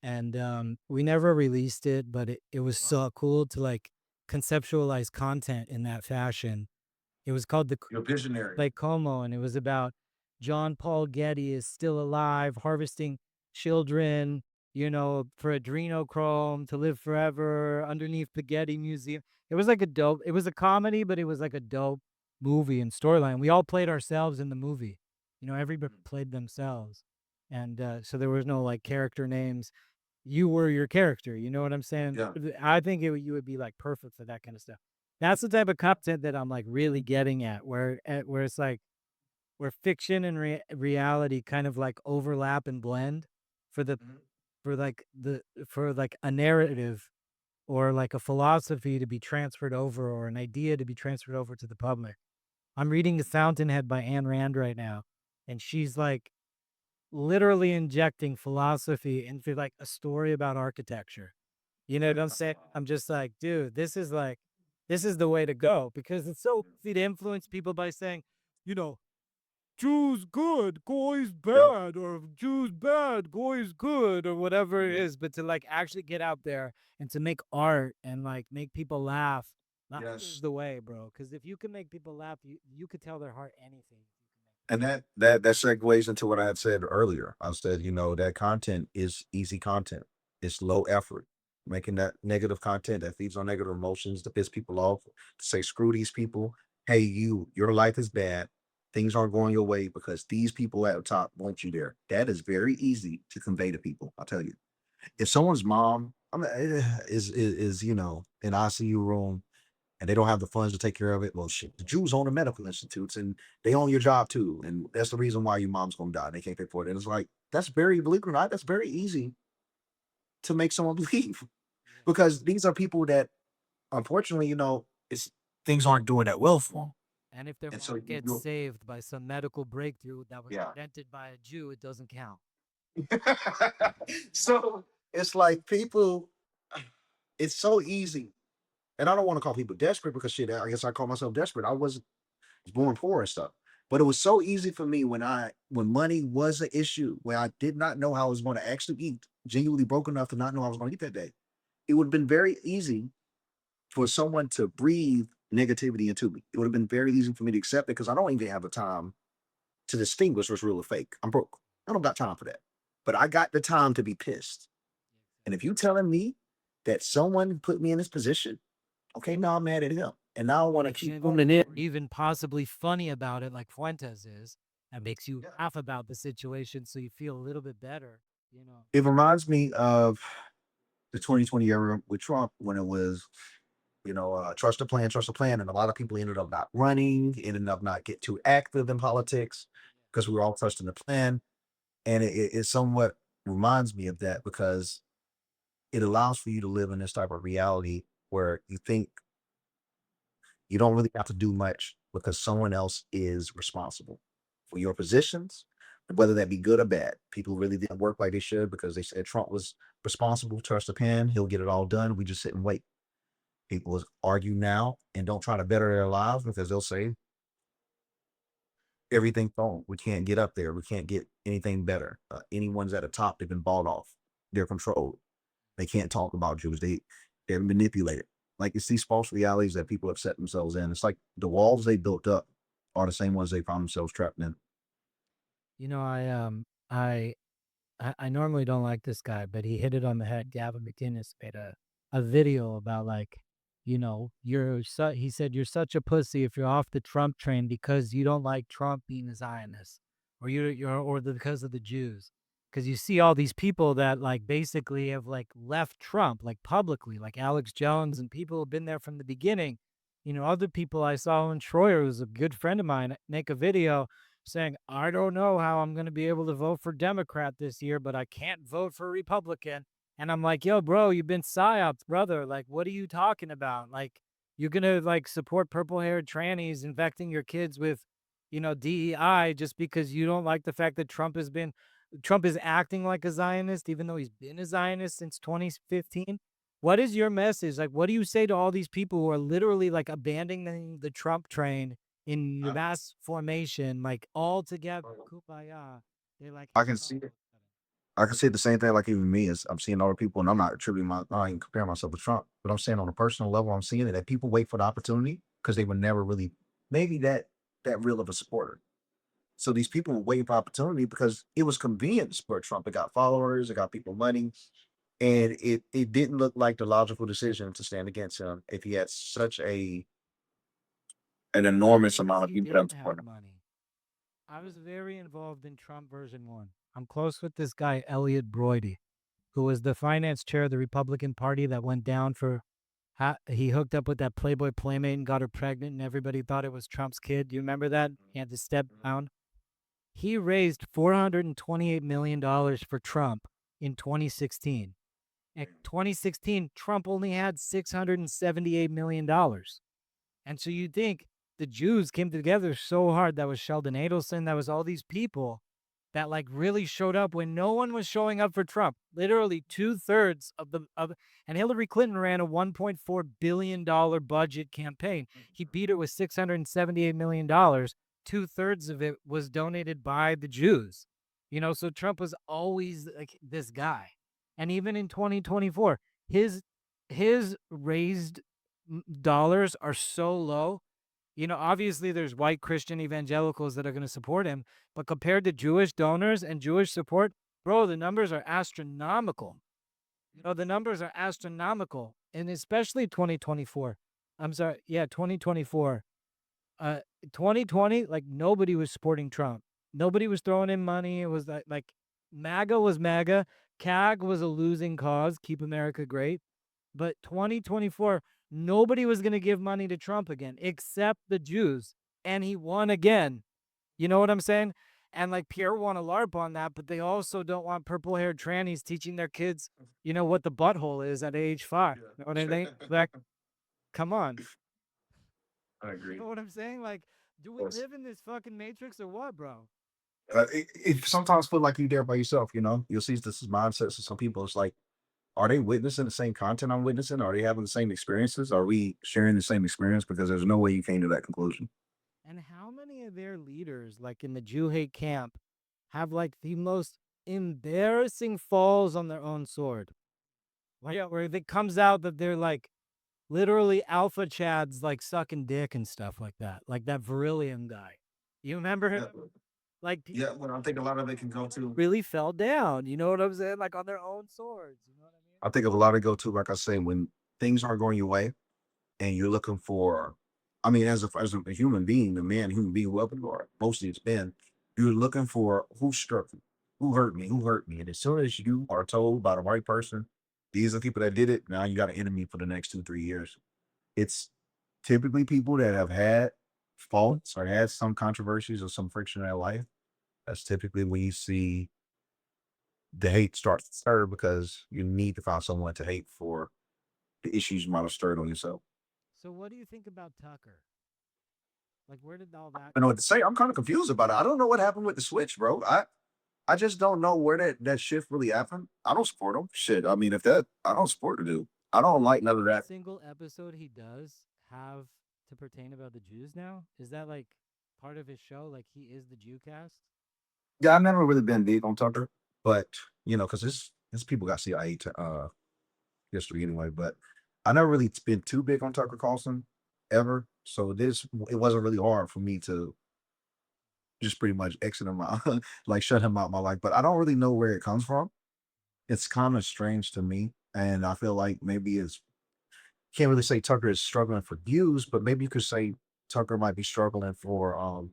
and we never released it, but it was so cool to like conceptualize content in that fashion. It was called the You're a visionary. Lake Como, and it was about John Paul Getty is still alive, harvesting children, you know, for adrenochrome to live forever underneath the Getty Museum. It was like a dope. It was a comedy, but it was like a dope movie and storyline. We all played ourselves in the movie. You know, everybody played themselves. and so there was no like character names. You were your character. You know what I'm saying? Yeah. I think you would be like perfect for that kind of stuff. That's the type of content that I'm like really getting at, where it's like where fiction and reality kind of like overlap and blend for the Mhm. for like a narrative or like a philosophy to be transferred over or an idea to be transferred over to the public. I'm reading The Fountainhead by Ayn Rand right now, and she's like literally injecting philosophy into like a story about architecture. You know what I'm saying? I'm just like, dude, this is the way to go because it's so easy to influence people by saying, you know, Jews good, goy's Yep. bad, or Jews bad, goy's good, or whatever it is. But to like actually get out there and to make art and like make people laugh, that is Yes. the way, bro. Because if you can make people laugh, you could tell their heart anything. And that segues into what I had said earlier. I said, that content is easy content. It's low effort. Making that negative content that feeds on negative emotions to piss people off, to say screw these people. Hey, your life is bad. Things aren't going your way because these people at the top want you there. That is very easy to convey to people. I'll tell you. If someone's mom is in ICU room and they don't have the funds to take care of it. Well, shit, the Jews own the medical institutes and they own your job too. And that's the reason why your mom's gonna die. They can't pay for it. And it's like, that's very, believe it or not, that's very easy to make someone believe because these are people that unfortunately, it's things aren't doing that well for them. And if their And so mom gets saved by some medical breakthrough that was yeah. invented by a Jew, it doesn't count. So it's like people, it's so easy. And I don't want to call people desperate because shit, I guess I call myself desperate. I was born poor and stuff. But it was so easy for me when money was an issue, where I did not know how I was going to actually eat, genuinely broke enough to not know I was going to eat that day. It would have been very easy for someone to breathe negativity into me. It would have been very easy for me to accept it because I don't even have the time to distinguish what's real or fake. I'm broke. I don't got time for that. But I got the time to be pissed. And if you telling me that someone put me in this position, okay, now I'm mad at him. And now I want to Makes you keep going in. even possibly funny about it, like Fuentes is. That makes you Yeah. laugh about the situation, so you feel a little bit better. You know. It reminds me of the 2020 era with Trump when it was, trust the plan. And a lot of people ended up not running, ended up not get too active in politics because we were all trusting the plan. And it somewhat reminds me of that because it allows for you to live in this type of reality where you think you don't really have to do much because someone else is responsible for your positions, whether that be good or bad. People really didn't work like they should because they said Trump was responsible, trust the pen, he'll get it all done. We just sit and wait. People argue now and don't try to better their lives because they'll say everything's wrong. We can't get up there. We can't get anything better. Anyone's at the top, they've been bought off. They're controlled. They can't talk about Jews. They're manipulated. Like it's these false realities that people have set themselves in. It's like the walls they built up are the same ones they found themselves trapped in. You know, I normally don't like this guy, but he hit it on the head. Gavin McInnes made a video about like, he said you're such a pussy if you're off the Trump train because you don't like Trump being a Zionist, or because of the Jews, because you see all these people that like basically have like left Trump like publicly, like Alex Jones and people have been there from the beginning. You know, other people I saw in Troyer, who's a good friend of mine, make a video saying, I don't know how I'm going to be able to vote for Democrat this year, but I can't vote for Republican. And I'm like, yo, bro, you've been psyoped, brother. Like, what are you talking about? Like, you're going to like support purple haired trannies infecting your kids with, DEI just because you don't like the fact that Trump is acting like a Zionist, even though he's been a Zionist since 2015. What is your message? Like, what do you say to all these people who are literally like abandoning the Trump train in the I, mass formation, like all together, kumbaya? They're like, I can see it. I can see the same thing like even me is I'm seeing other people and I'm not attributing I'm not even comparing myself with Trump, but I'm saying on a personal level, I'm seeing it that people wait for the opportunity because they were never really maybe that real of a supporter. So these people were waiting for opportunity because it was convenient to support Trump. It got followers, it got people money, and it didn't look like the logical decision to stand against him if he had such an enormous amount of he people that didn't support have him. money. I was very involved in Trump version 1. I'm close with this guy, Elliot Broidy, who was the finance chair of the Republican Party that went down for. He hooked up with that Playboy playmate and got her pregnant, and everybody thought it was Trump's kid. Do you remember that? He had to step down. He raised $428 million for Trump in 2016. In 2016, Trump only had $678 million. And so you think the Jews came together so hard. That was Sheldon Adelson. That was all these people that like really showed up when no one was showing up for Trump. Literally 2/3 and Hillary Clinton ran a $1.4 billion budget campaign. He beat her with $678 million. 2/3 of it was donated by the Jews. So Trump was always like this guy. And even in 2024, his raised dollars are so low. Obviously there's white Christian evangelicals that are going to support him, but compared to Jewish donors and Jewish support, bro, the numbers are astronomical. The numbers are astronomical, and especially 2024. I'm sorry, yeah, 2024. 2020, like nobody was supporting Trump. Nobody was throwing in money. It was like MAGA was MAGA. CAG was a losing cause, Keep America Great. But 2024, nobody was going to give money to Trump again, except the Jews. And he won again. You know what I'm saying? And like Pierre want to LARP on that, but they also don't want purple-haired trannies teaching their kids, what the butthole is at age 5. You know what I mean? Like, come on. I You agree. know what I'm saying? Like, do we Yes. live in this fucking matrix or what, bro? It sometimes feel like you're there by yourself. You'll see this is mindsets of some people. It's like, are they witnessing the same content I'm witnessing? Are they having the same experiences? Are we sharing the same experience? Because there's no way you came to that conclusion. And how many of their leaders, like in the Jew hate camp, have like the most embarrassing falls on their own sword? Like, where it comes out that they're like literally alpha chads, like sucking dick and stuff like that. Like that Virillium guy. You remember him? Yeah, Like yeah. But I think a lot of it can go to. really fell down. You know what I'm saying? Like on their own swords. You know what I mean? I think of a lot of go to, like I say, when things aren't going your way, and you're looking for. I mean, as a human being, the man, human being, whoever you are, mostly it's been. You're looking for who struck me, who hurt me, and as soon as you are told by the right person, these are the people that did it. Now you got an enemy for the next 2 3 years. It's typically people that have had faults or had some controversies or some friction in their life. That's typically when you see the hate start to stir because you need to find someone to hate for the issues you might have stirred on yourself. So what do you think about Tucker? Like where did all that I know what to say. I'm kind of confused about it. I don't know what happened with the switch, bro. I just don't know where that shift really happened. I don't support him. Shit. I mean, if that I don't support the dude. I don't like none of that. single episode he does have to pertain about the Jews now? Is that like part of his show? Like he is the Jew cast? Yeah, I've never really been big on Tucker, but because this people got CIA history anyway. But I never really been too big on Tucker Carlson ever. So it wasn't really hard for me to just pretty much exit him out, like shut him out my life. But I don't really know where it comes from. It's kind of strange to me, and I feel like maybe it's can't really say Tucker is struggling for views, but maybe you could say Tucker might be struggling for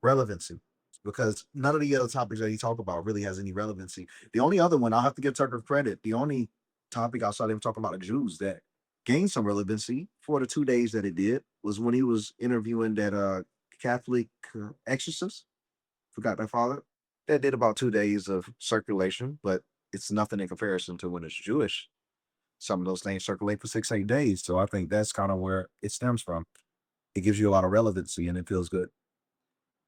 relevancy because none of the other topics that he talked about really has any relevancy. The only other one I'll have to give Tucker credit. The only topic outside of him talking about the Jews that gained some relevancy for the 2 days that it did was when he was interviewing that Catholic exorcist. Forgot that father. That did about 2 days of circulation, but it's nothing in comparison to when it's Jewish. Some of those things circulate for 6 8 days. So I think that's kind of where it stems from. It gives you a lot of relevancy and it feels good.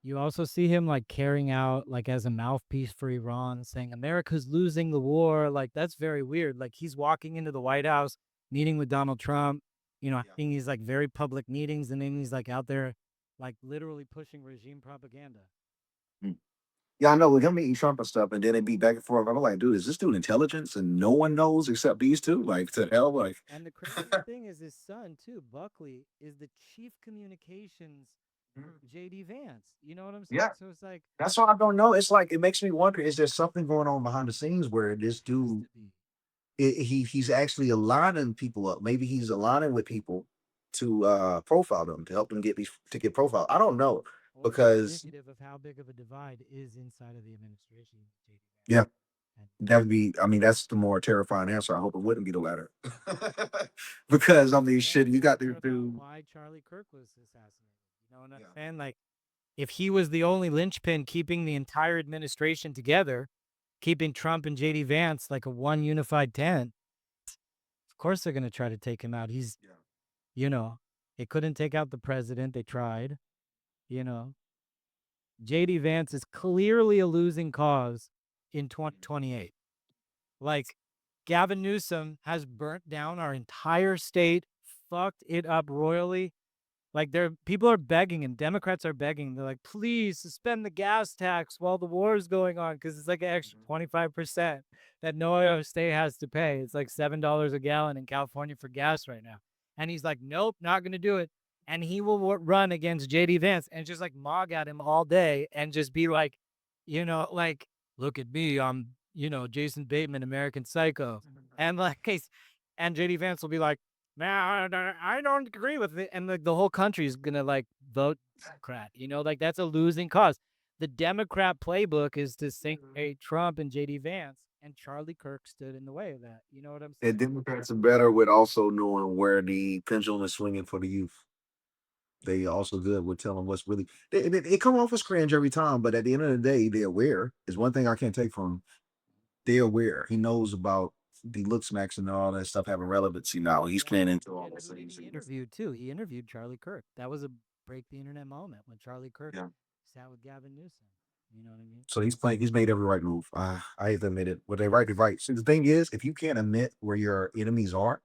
You also see him like carrying out like as a mouthpiece for Iran, saying America's losing the war. Like that's very weird. Like he's walking into the White House, meeting with Donald Trump, having these like very public meetings, and then he's like out there, like literally pushing regime propaganda. Mm. Yeah, I know with him eating Trump and stuff, and then it be back and forth. I'm like, dude, is this dude intelligence and no one knows except these two? Like, to hell, like, And the crazy thing is his son too, Buckley, is the chief communications JD Vance. You know what I'm saying? yeah, So it's like that's why I don't know. It's like it makes me wonder: is there something going on behind the scenes where this has dude to be. he's actually aligning people up? Maybe he's aligning with people to profile them to help them get profiled. I don't know. Well, because indicative of how big of a divide is inside of the administration. JD yeah, Vance. And that would be. I mean, that's the more terrifying answer. I hope it wouldn't be the latter, because I mean, shit, you got to about do. why Charlie Kirk was assassinated. You know what I'm Yeah. saying? Like, if he was the only linchpin keeping the entire administration together, keeping Trump and JD Vance like a one unified tent, of course they're going to try to take him out. He's, Yeah. you know, they couldn't take out the president. They tried, you know. JD Vance is clearly a losing cause in 2028. Like, Gavin Newsom has burnt down our entire state, fucked it up royally. Like, people are begging, and Democrats are begging. They're like, please suspend the gas tax while the war is going on, because it's like an extra 25% that no other state has to pay. It's like $7 a gallon in California for gas right now. And he's like, nope, not going to do it. And he will run against JD Vance and just like mog at him all day and just be like, like, look at me, I'm, Jason Bateman, American Psycho. And like, and JD Vance will be like, man, I don't agree with it. And the whole country is going to like vote Democrat, like that's a losing cause. The Democrat playbook is to sink Trump and JD Vance, and Charlie Kirk stood in the way of that. You know what I'm saying? And Democrats are better with also knowing where the pendulum is swinging for the youth. They also good with telling what's really. They come off as cringe every time, but at the end of the day, they're aware. Is one thing I can't take from 'em. They're aware. He knows about the look smacks and all that stuff having relevancy now. He's playing into all those things. He interviewed too. He interviewed Charlie Kirk. That was a break the internet moment when Charlie Kirk Yeah. sat with Gavin Newsom. You know what I mean? So he's playing. He's made every right move. I hate to admit it, but they right is right. So the thing is, if you can't admit where your enemies are,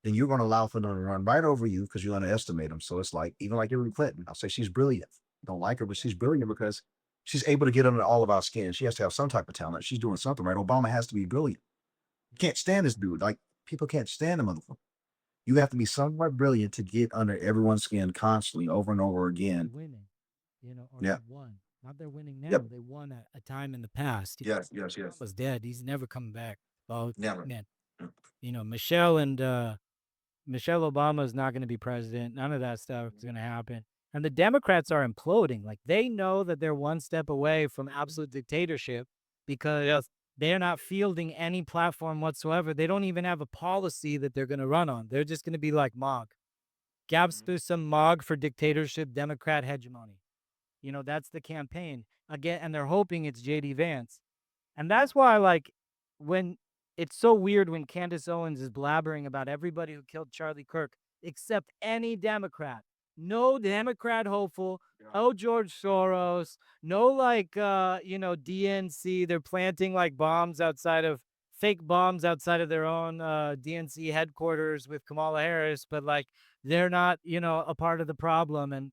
then you're going to allow for them to run right over you because you underestimate them. So it's like even like Hillary Clinton. I'll say she's brilliant. Don't like her, but she's brilliant because she's able to get under all of our skin. She has to have some type of talent. She's doing something right. Obama has to be brilliant. You can't stand this dude. Like people can't stand him. You have to be somewhat brilliant to get under everyone's skin constantly, over and over again. Winning, or Yeah. they won. Not they're winning now. Yep. They won at a time in the past. Yes. Was dead. He's never coming back. Oh, Never. man. Michelle Obama is not going to be president. None of that stuff is going to happen. And the Democrats are imploding. Like they know that they're one step away from absolute dictatorship because they're not fielding any platform whatsoever. They don't even have a policy that they're going to run on. They're just going to be like MOG. Gaps through some MOG for dictatorship, Democrat hegemony. That's the campaign. Again, and they're hoping it's JD Vance. And that's why, like, when it's so weird when Candace Owens is blabbering about everybody who killed Charlie Kirk, except any Democrat. No Democrat hopeful, no George Soros, no like DNC. They're planting like fake bombs outside of their own DNC headquarters with Kamala Harris, but like they're not, a part of the problem. And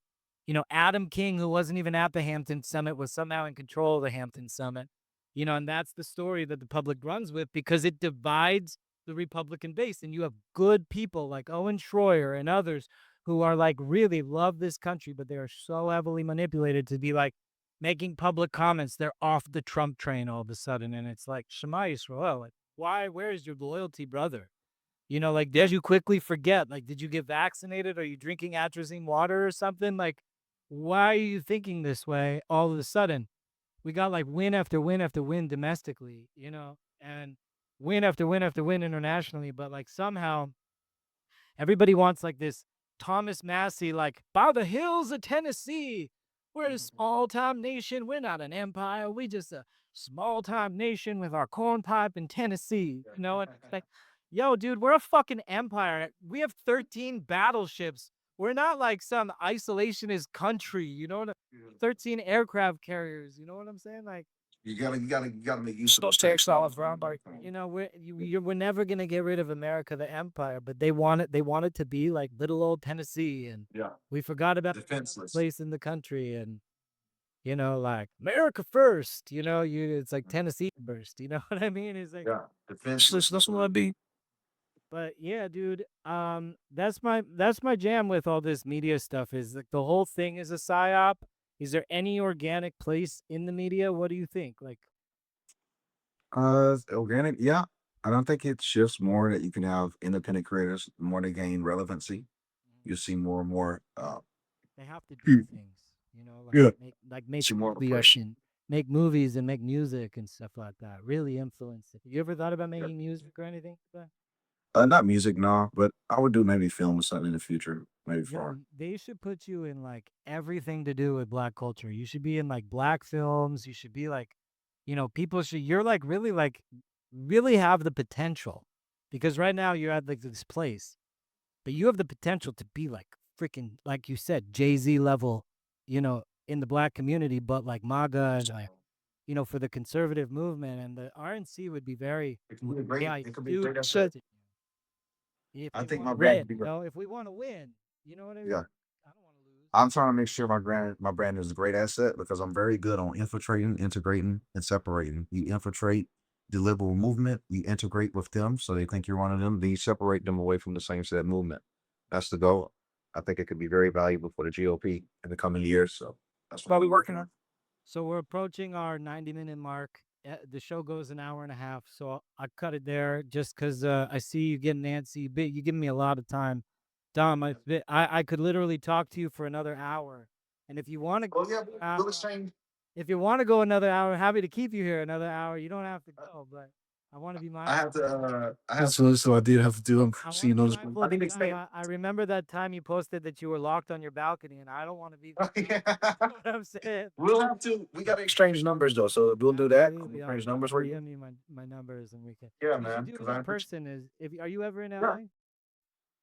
Adam King, who wasn't even at the Hampton Summit, was somehow in control of the Hampton Summit. And that's the story that the public runs with because it divides the Republican base. And you have good people like Owen Schroyer and others who are like really love this country, but they are so heavily manipulated to be like making public comments. They're off the Trump train all of a sudden. And it's like, Shema Yisrael, like, why? Where's your loyalty, brother? Like, did you quickly forget? Like, did you get vaccinated? Are you drinking atrazine water or something? Like, why are you thinking this way all of a sudden? We got like win after win after win domestically, and win after win after win internationally. But like somehow everybody wants like this Thomas Massey, like by the hills of Tennessee. We're a small time nation. We're not an empire. We just a small time nation with our corn pipe in Tennessee. And it's like, yo, dude, we're a fucking empire. We have 13 battleships. We're not like some isolationist country, 13 aircraft carriers. You know what I'm saying? Like, You gotta make use of those tax dollars, bro. we're never gonna get rid of America, the empire, but they want it. They want it to be like little old Tennessee, and Yeah. we forgot about Defenseless. place in the country, and like America first. It's like Tennessee first. You know what I mean? It's like Defenseless. That's what I be. But yeah, dude, that's my jam with all this media stuff. Is like the whole thing is a psyop. Is there any organic place in the media? What do you think? Like, Organic. Yeah. I don't think it shifts more that you can have independent creators. The more they gain relevancy, you see more and more. they have to do things. You know, Yeah. make See more of a movies push. and make movies and make music and stuff like that. Really influence it. You ever thought about Yeah. making music or anything? Not music, no, but I would do maybe film or something in the future, maybe Yo, for. they should put you in like everything to do with black culture. You should be in like black films. You should be like, people should, you're like, really have the potential because right now you're at like this place, but you have the potential to be like freaking, like you said, Jay-Z level, in the black community, but like MAGA and like, for the conservative movement and the RNC would be very, It could be a great. yeah, It could be a dude, great asset. if I they think want my to brand win, could be great. if we want to win, you know what I mean? Yeah. I don't want to lose. I'm trying to make sure my brand is a great asset because I'm very good on infiltrating, integrating, and separating. You infiltrate the liberal movement, you integrate with them so they think you're one of them, then you separate them away from the same set movement. That's the goal. I think it could be very valuable for the GOP in the coming years. So that's what we're working on. So we're approaching our 90-minute mark. The show goes an hour and a half, so I cut it there just because I see you getting antsy. You giving me a lot of time, Dom. I could literally talk to you for another hour, and if you want to, Oh yeah, we'll exchange. if you want to go another hour, happy to keep you here another hour. You don't have to go, but I want to be I mindful. have to. I have to. So I did have to do them. I So want you to be know, mindful I of need your to time. expand. I remember that time you posted that you were locked on your balcony, and I don't want to be. You know what I'm saying? We'll have to. We got to exchange numbers though, so we'll do that. Absolutely. Exchange numbers for you. DM me my numbers and we can. Yeah, We should man. do Because it I in appreciate. person. Are you ever in Yeah, LA?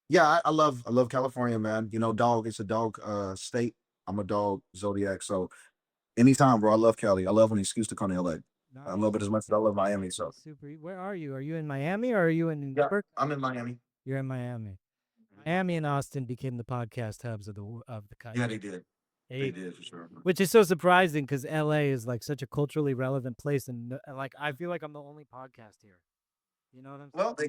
yeah. I love California, man. You know, dog. It's a dog state. I'm a dog zodiac, so anytime, bro. I love Cali. I love an excuse to come to LA. I Nice. love it as much as I love Miami. So Super. Where are you? Are you in Miami or are you in New yeah, York? I'm in Miami. You're in Miami. Miami and Austin became the podcast hubs of the Yeah, country. they did. They did for sure. Which is so surprising because LA is like such a culturally relevant place, and like I feel like I'm the only podcast here. You know what I'm saying? Well, that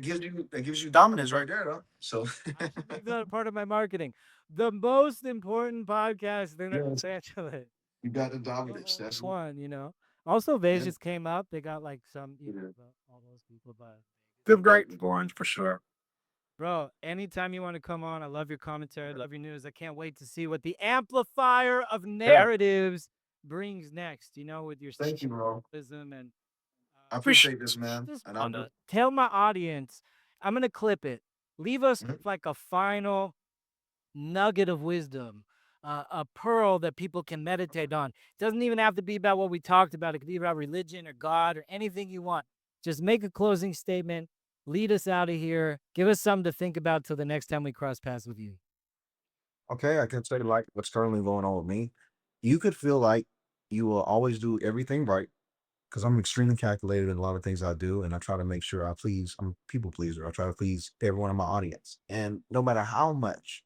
gives you dominance right there, though. So I should make that a part of my marketing. The most important podcast in yes, Los Angeles. you got the The dominance. only That's one. Also, yeah. Vegas came up. They got like some, Yeah. all those people. But Feel great, Orange for sure. bro, anytime you want to come on, I love your commentary. I love your news. I can't wait to see what the amplifier of Yeah, narratives brings next. With your thank you, bro. symbolism and I appreciate this, man. just And I'll want do. to tell my audience. I'm gonna clip it. Leave us Mhm. with like a final nugget of wisdom, a pearl that people can meditate on. It doesn't even have to be about what we talked about. It could be about religion or God or anything you want. Just make a closing statement, lead us out of here, give us something to think about till the next time we cross paths with you. Okay, I can say like what's currently going on with me. You could feel like you will always do everything right because I'm extremely calculated in a lot of things I do, and I try to make sure I please. I'm a people pleaser. I try to please everyone in my audience, and no matter how much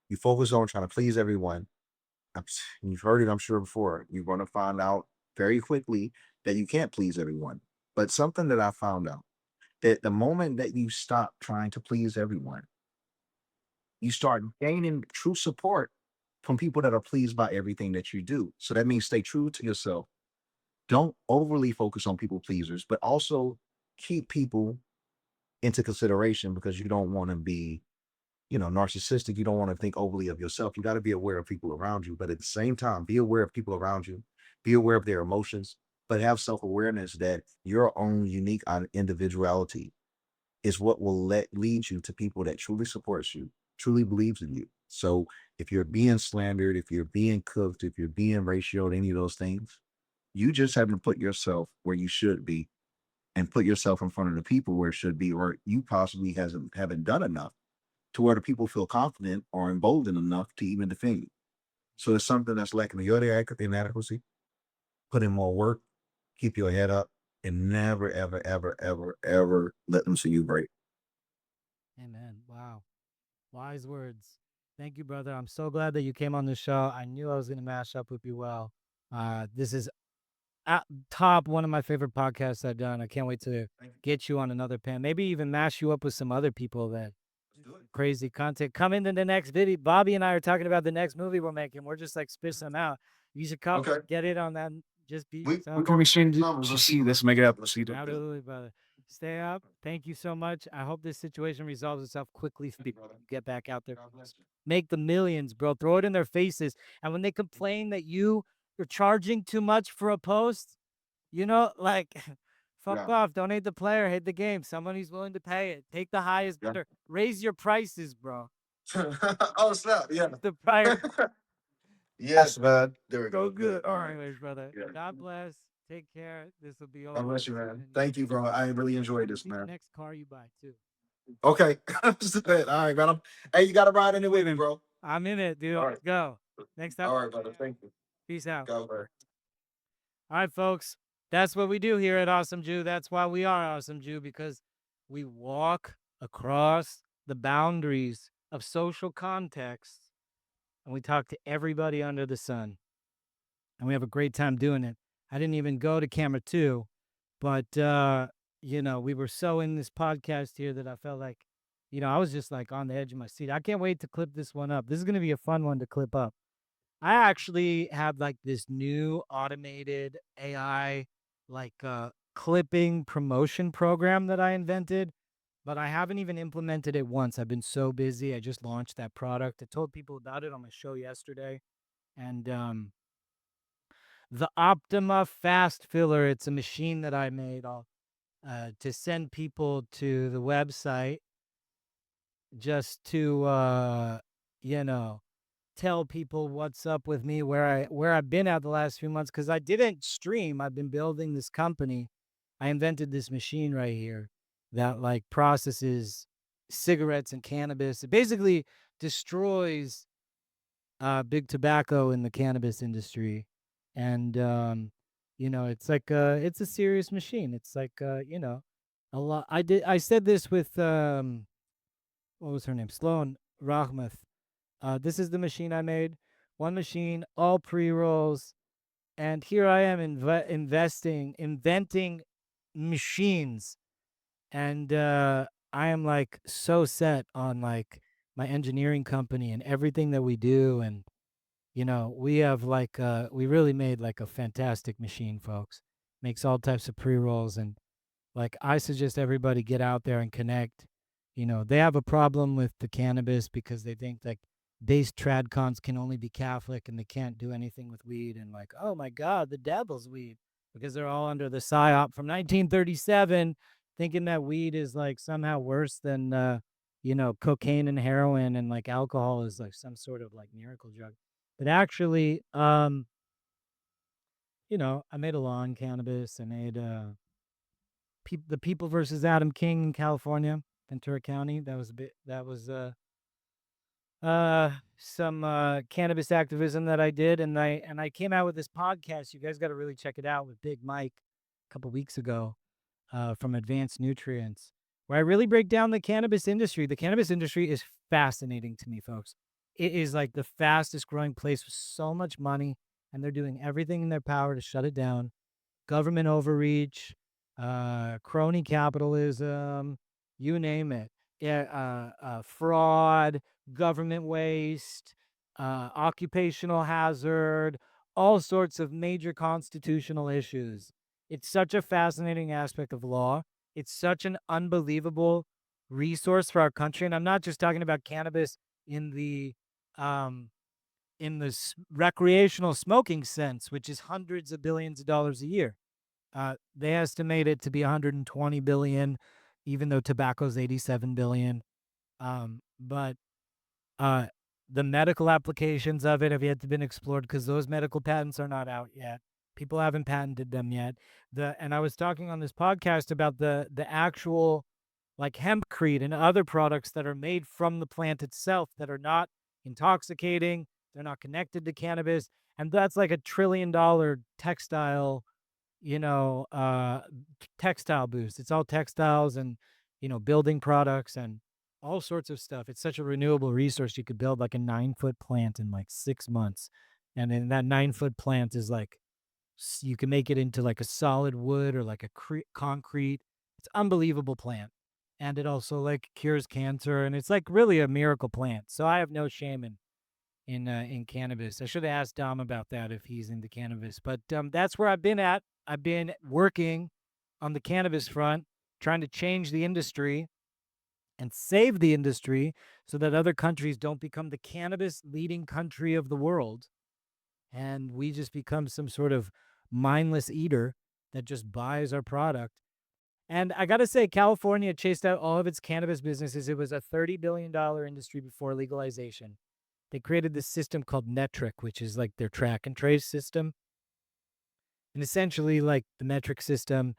you focus on trying to please everyone, you've heard it, I'm sure before. You're going to find out very quickly that you can't please everyone. But something that I found out that the moment that you stop trying to please everyone, you start gaining true support from people that are pleased by everything that you do. So that means stay true to yourself. Don't overly focus on people pleasers, but also keep people into consideration because you don't want to be, narcissistic. You don't want to think overly of yourself. You got to be aware of people around you, but at the same time, be aware of people around you, be aware of their emotions, but have self-awareness that your own unique individuality is what will lead you to people that truly supports you, truly believes in you. So if you're being slandered, if you're being cooked, if you're being ratioed, any of those things, you just haven't put yourself where you should be and put yourself in front of the people where it should be, or you possibly haven't done enough to where the people feel confident or emboldened enough to even defend you. So it's something that's lacking in your inadequacy. Put in more work, keep your head up, and never, ever, ever, ever, ever let them see you break. Amen. Wow. Wise words. Thank you, brother. I'm so glad that you came on the show. I knew I was going to mash up with you well. This is at top one of my favorite podcasts I've done. I can't wait to get you on another pan. Maybe even mash you up with some other people that crazy content. Come into the next video. Bobby and I are talking about the next movie we're making. We're just like spit some out. You should come Okay. get it on that. Just be We yourself. can exchange numbers. Let's see. Let's make it up. Let's see. Absolutely, brother. Stay up. Thank you so much. I hope this situation resolves itself quickly for people to get back out there. Make the millions, bro. Throw it in their faces. And when they complain that you're charging too much for a post, like fuck off. Don't hate the player, hate the game. Someone who's willing to pay it. Take the highest bidder. Raise your prices, bro. Oh snap! Yeah. The prior Yes, man. there we go go. good. All right, All right. anyways, brother. Yeah. God bless. Take care. This will be God over. bless you, man. And Thank you, bro. I really enjoyed this, see the man. next car you buy too. Okay. All right, man. Hey, you got to ride in it with me, bro. I'm in it, dude. All Let's right. go. Next time. All right, brother. Thank you. Peace out. God bless. All right, folks. That's what we do here at Awesome Jew. That's why we are Awesome Jew, because we walk across the boundaries of social context and we talk to everybody under the sun. And we have a great time doing it. I didn't even go to camera 2, but we were so in this podcast here that I felt like, I was just like on the edge of my seat. I can't wait to clip this one up. This is going to be a fun one to clip up. I actually have like this new automated AI clipping promotion program that I invented, but I haven't even implemented it once. I've been so busy. I just launched that product. I told people about it on my show yesterday. And the Optima Fast Filler, it's a machine that I made to send people to the website just to tell people what's up with me, where I've been at the last few months, because I didn't stream. I've been building this company. I invented this machine right here that like processes cigarettes and cannabis. It basically destroys big tobacco in the cannabis industry, and it's like it's a serious machine. It's like a lot. I said this with what was her name, Sloan Rahmath. This is the machine I made. One machine, all pre-rolls. And here I am inventing machines. And I am like so set on like my engineering company and everything that we do. And, we have like, we really made like a fantastic machine, folks. Makes all types of pre-rolls. And like, I suggest everybody get out there and connect. They have a problem with the cannabis because they think like base tradcons can only be Catholic and they can't do anything with weed. And like, oh my God, the devil's weed, because they're all under the psyop from 1937, thinking that weed is like somehow worse than, cocaine and heroin, and like alcohol is like some sort of like miracle drug. But actually, I made a law on cannabis. I made, the People versus Adam King in California, Ventura County. That was a bit. That was some cannabis activism that I did, and I came out with this podcast. You guys got to really check it out, with Big Mike a couple weeks ago, from Advanced Nutrients, where I really break down the cannabis industry. The cannabis industry is fascinating to me, folks. It is like the fastest growing place with so much money, and they're doing everything in their power to shut it down. Government overreach, crony capitalism, you name it. Yeah, fraud, government waste, occupational hazard, all sorts of major constitutional issues. It's such a fascinating aspect of law. It's such an unbelievable resource for our country. And I'm not just talking about cannabis in the um, recreational smoking sense, which is hundreds of billions of dollars a year. They estimate it to be 120 billion, even though tobacco's 87 billion. But the medical applications of it have yet to been explored, because those medical patents are not out yet. People haven't patented them yet. And I was talking on this podcast about the actual like hempcrete and other products that are made from the plant itself that are not intoxicating. They're not connected to cannabis, and that's like $1 trillion textile textile boost. It's all textiles and, building products and all sorts of stuff. It's such a renewable resource. You could build like a 9-foot plant in like 6 months. And then that 9-foot plant is like, you can make it into like a solid wood or like a concrete. It's unbelievable plant. And it also like cures cancer. And it's like really a miracle plant. So I have no shame in cannabis. I should have asked Dom about that if he's into cannabis. But that's where I've been at. I've been working on the cannabis front, trying to change the industry and save the industry so that other countries don't become the cannabis leading country of the world. And we just become some sort of mindless eater that just buys our product. And I got to say, California chased out all of its cannabis businesses. It was a $30 billion industry before legalization. They created this system called Metric, which is like their track and trace system. And essentially, like the metric system,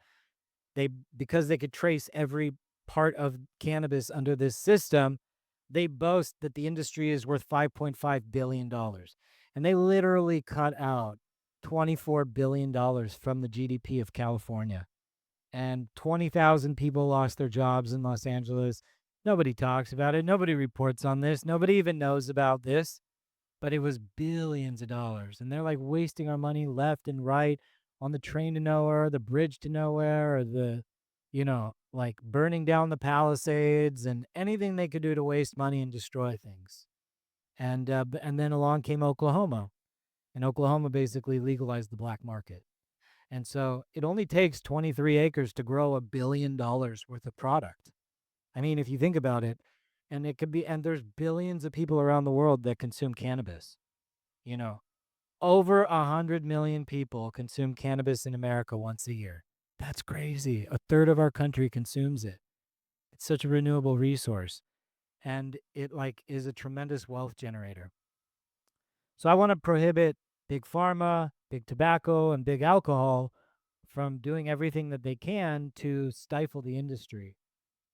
because they could trace every part of cannabis under this system, they boast that the industry is worth $5.5 billion. And they literally cut out $24 billion from the GDP of California. And 20,000 people lost their jobs in Los Angeles. Nobody talks about it. Nobody reports on this. Nobody even knows about this. But it was billions of dollars. And they're like wasting our money left and right on the train to nowhere, the bridge to nowhere, or the, like burning down the Palisades and anything they could do to waste money and destroy things. And then along came Oklahoma. And Oklahoma basically legalized the black market. And so it only takes 23 acres to grow $1 billion worth of product. I mean, if you think about it, and there's billions of people around the world that consume cannabis. Over 100 million people consume cannabis in America once a year. That's crazy. A third of our country consumes it. It's such a renewable resource. And it is a tremendous wealth generator. So I want to prohibit big pharma, big tobacco, and big alcohol from doing everything that they can to stifle the industry.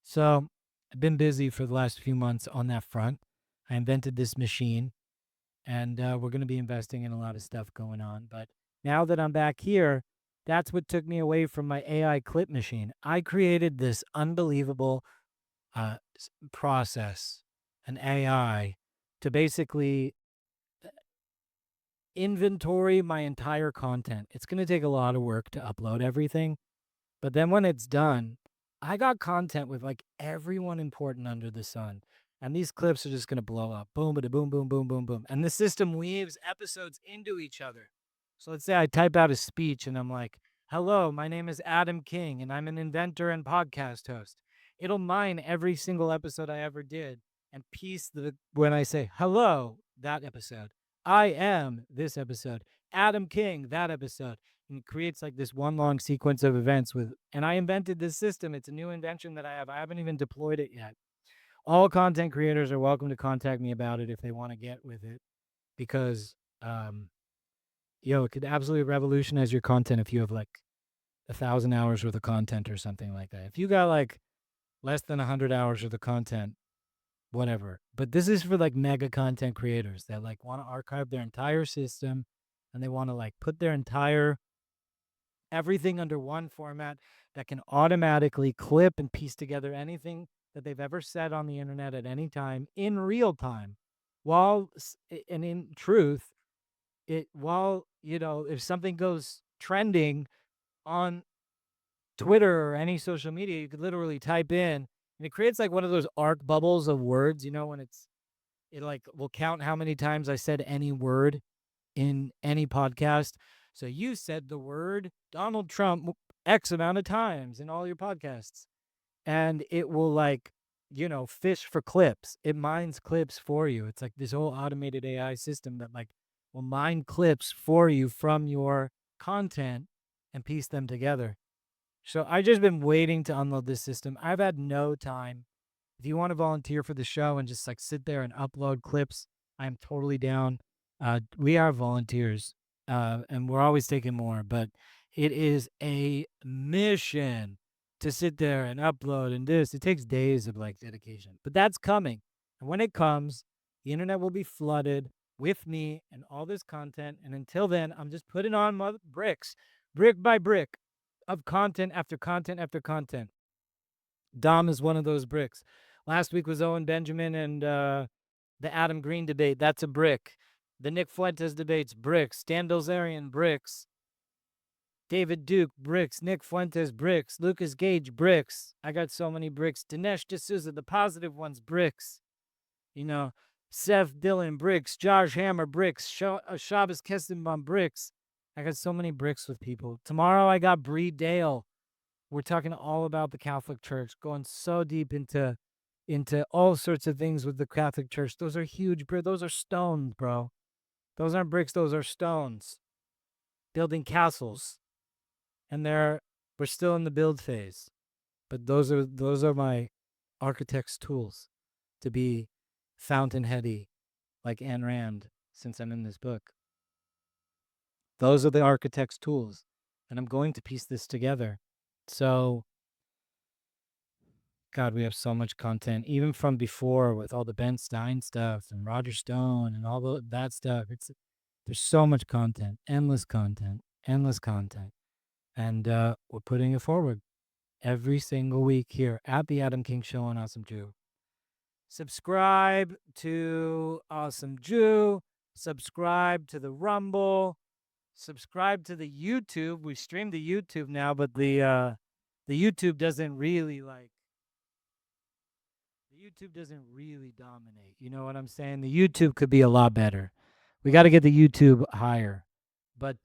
So I've been busy for the last few months on that front. I invented this machine, and we're going to be investing in a lot of stuff going on. But now that I'm back here, that's what took me away from my AI clip machine. I created this unbelievable process, an AI, to basically inventory my entire content. It's going to take a lot of work to upload everything. But then when it's done, I got content with everyone important under the sun. And these clips are just going to blow up. Boom, bada, boom, boom, boom, boom, boom. And the system weaves episodes into each other. So let's say I type out a speech and I'm like, hello, my name is Adam King and I'm an inventor and podcast host. It'll mine every single episode I ever did and piece when I say, hello, that episode. I am this episode. Adam King, that episode. And it creates this one long sequence of events and I invented this system. It's a new invention that I have. I haven't even deployed it yet. All content creators are welcome to contact me about it if they want to get with it, because, it could absolutely revolutionize your content if you have 1,000 hours worth of content or something like that. If you got less than 100 hours worth of content, whatever. But this is for mega content creators that want to archive their entire system and they want to put their entire everything under one format that can automatically clip and piece together anything that they've ever said on the internet at any time in real time. And in truth, if something goes trending on Twitter or any social media, you could literally type in and it creates one of those arc bubbles of words, when it will count how many times I said any word in any podcast. So you said the word Donald Trump X amount of times in all your podcasts. And it will fish for clips. It mines clips for you. It's this whole automated AI system that will mine clips for you from your content and piece them together. So I just been waiting to unload this system. I've had no time. If you want to volunteer for the show and just sit there and upload clips, I'm totally down. We are volunteers, and we're always taking more, but it is a mission to sit there and upload and this. It takes days of dedication, but that's coming. And when it comes, the internet will be flooded with me and all this content. And until then, I'm just putting on bricks, brick by brick, of content after content after content. Dom is one of those bricks. Last week was Owen Benjamin and the Adam Green debate. That's a brick. The Nick Fuentes debates, bricks. Dan Bilzerian, bricks. David Duke, bricks. Nick Fuentes, bricks. Lucas Gage, bricks. I got so many bricks. Dinesh D'Souza, the positive ones, bricks. Seth Dillon, bricks. Josh Hammer, bricks. Shabbos Kestenbaum, bricks. I got so many bricks with people. Tomorrow I got Bree Dale. we're talking all about the Catholic Church, going so deep into all sorts of things with the Catholic Church. Those are huge, bro. Those are stones, bro. Those aren't bricks, those are stones. Building castles. And we're still in the build phase. But those are my architect's tools to be fountainheady like Ayn Rand, since I'm in this book. Those are the architect's tools. And I'm going to piece this together. So, God, we have so much content, even from before with all the Ben Stein stuff and Roger Stone and all that stuff. There's so much content, endless content. And we're putting it forward every single week here at the Adam King Show on Awesome Jew. Subscribe to Awesome Jew. Subscribe to the Rumble. Subscribe to the YouTube. We stream the YouTube now, but the YouTube doesn't really dominate. You know what I'm saying? The YouTube could be a lot better. We got to get the YouTube higher. But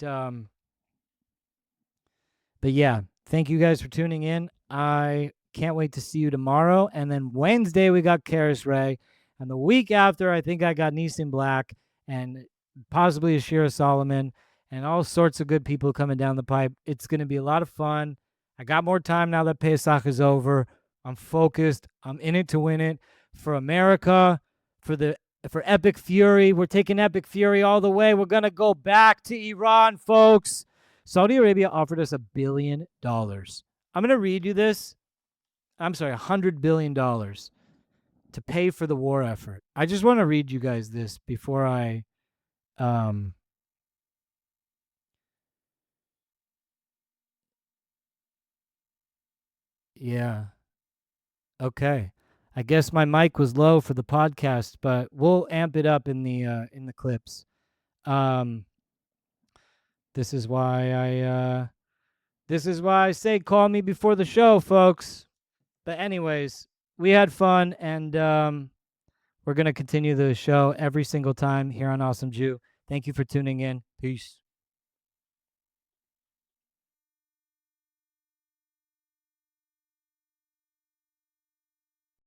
yeah, thank you guys for tuning in. I can't wait to see you tomorrow. And then Wednesday, we got Karis Ray. And the week after, I think I got Neeson Black and possibly Ashira Solomon and all sorts of good people coming down the pipe. It's going to be a lot of fun. I got more time now that Pesach is over. I'm focused. I'm in it to win it for America, for Epic Fury. We're taking Epic Fury all the way. We're going to go back to Iran, folks. Saudi Arabia offered us $1 billion. I'm going to read you this. I'm sorry, $100 billion to pay for the war effort. I just want to read you guys this before I yeah. Okay. I guess my mic was low for the podcast, but we'll amp it up in the clips. This is why I say call me before the show, folks. But anyways, we had fun, and we're going to continue the show every single time here on Awesome Jew. Thank you for tuning in. Peace.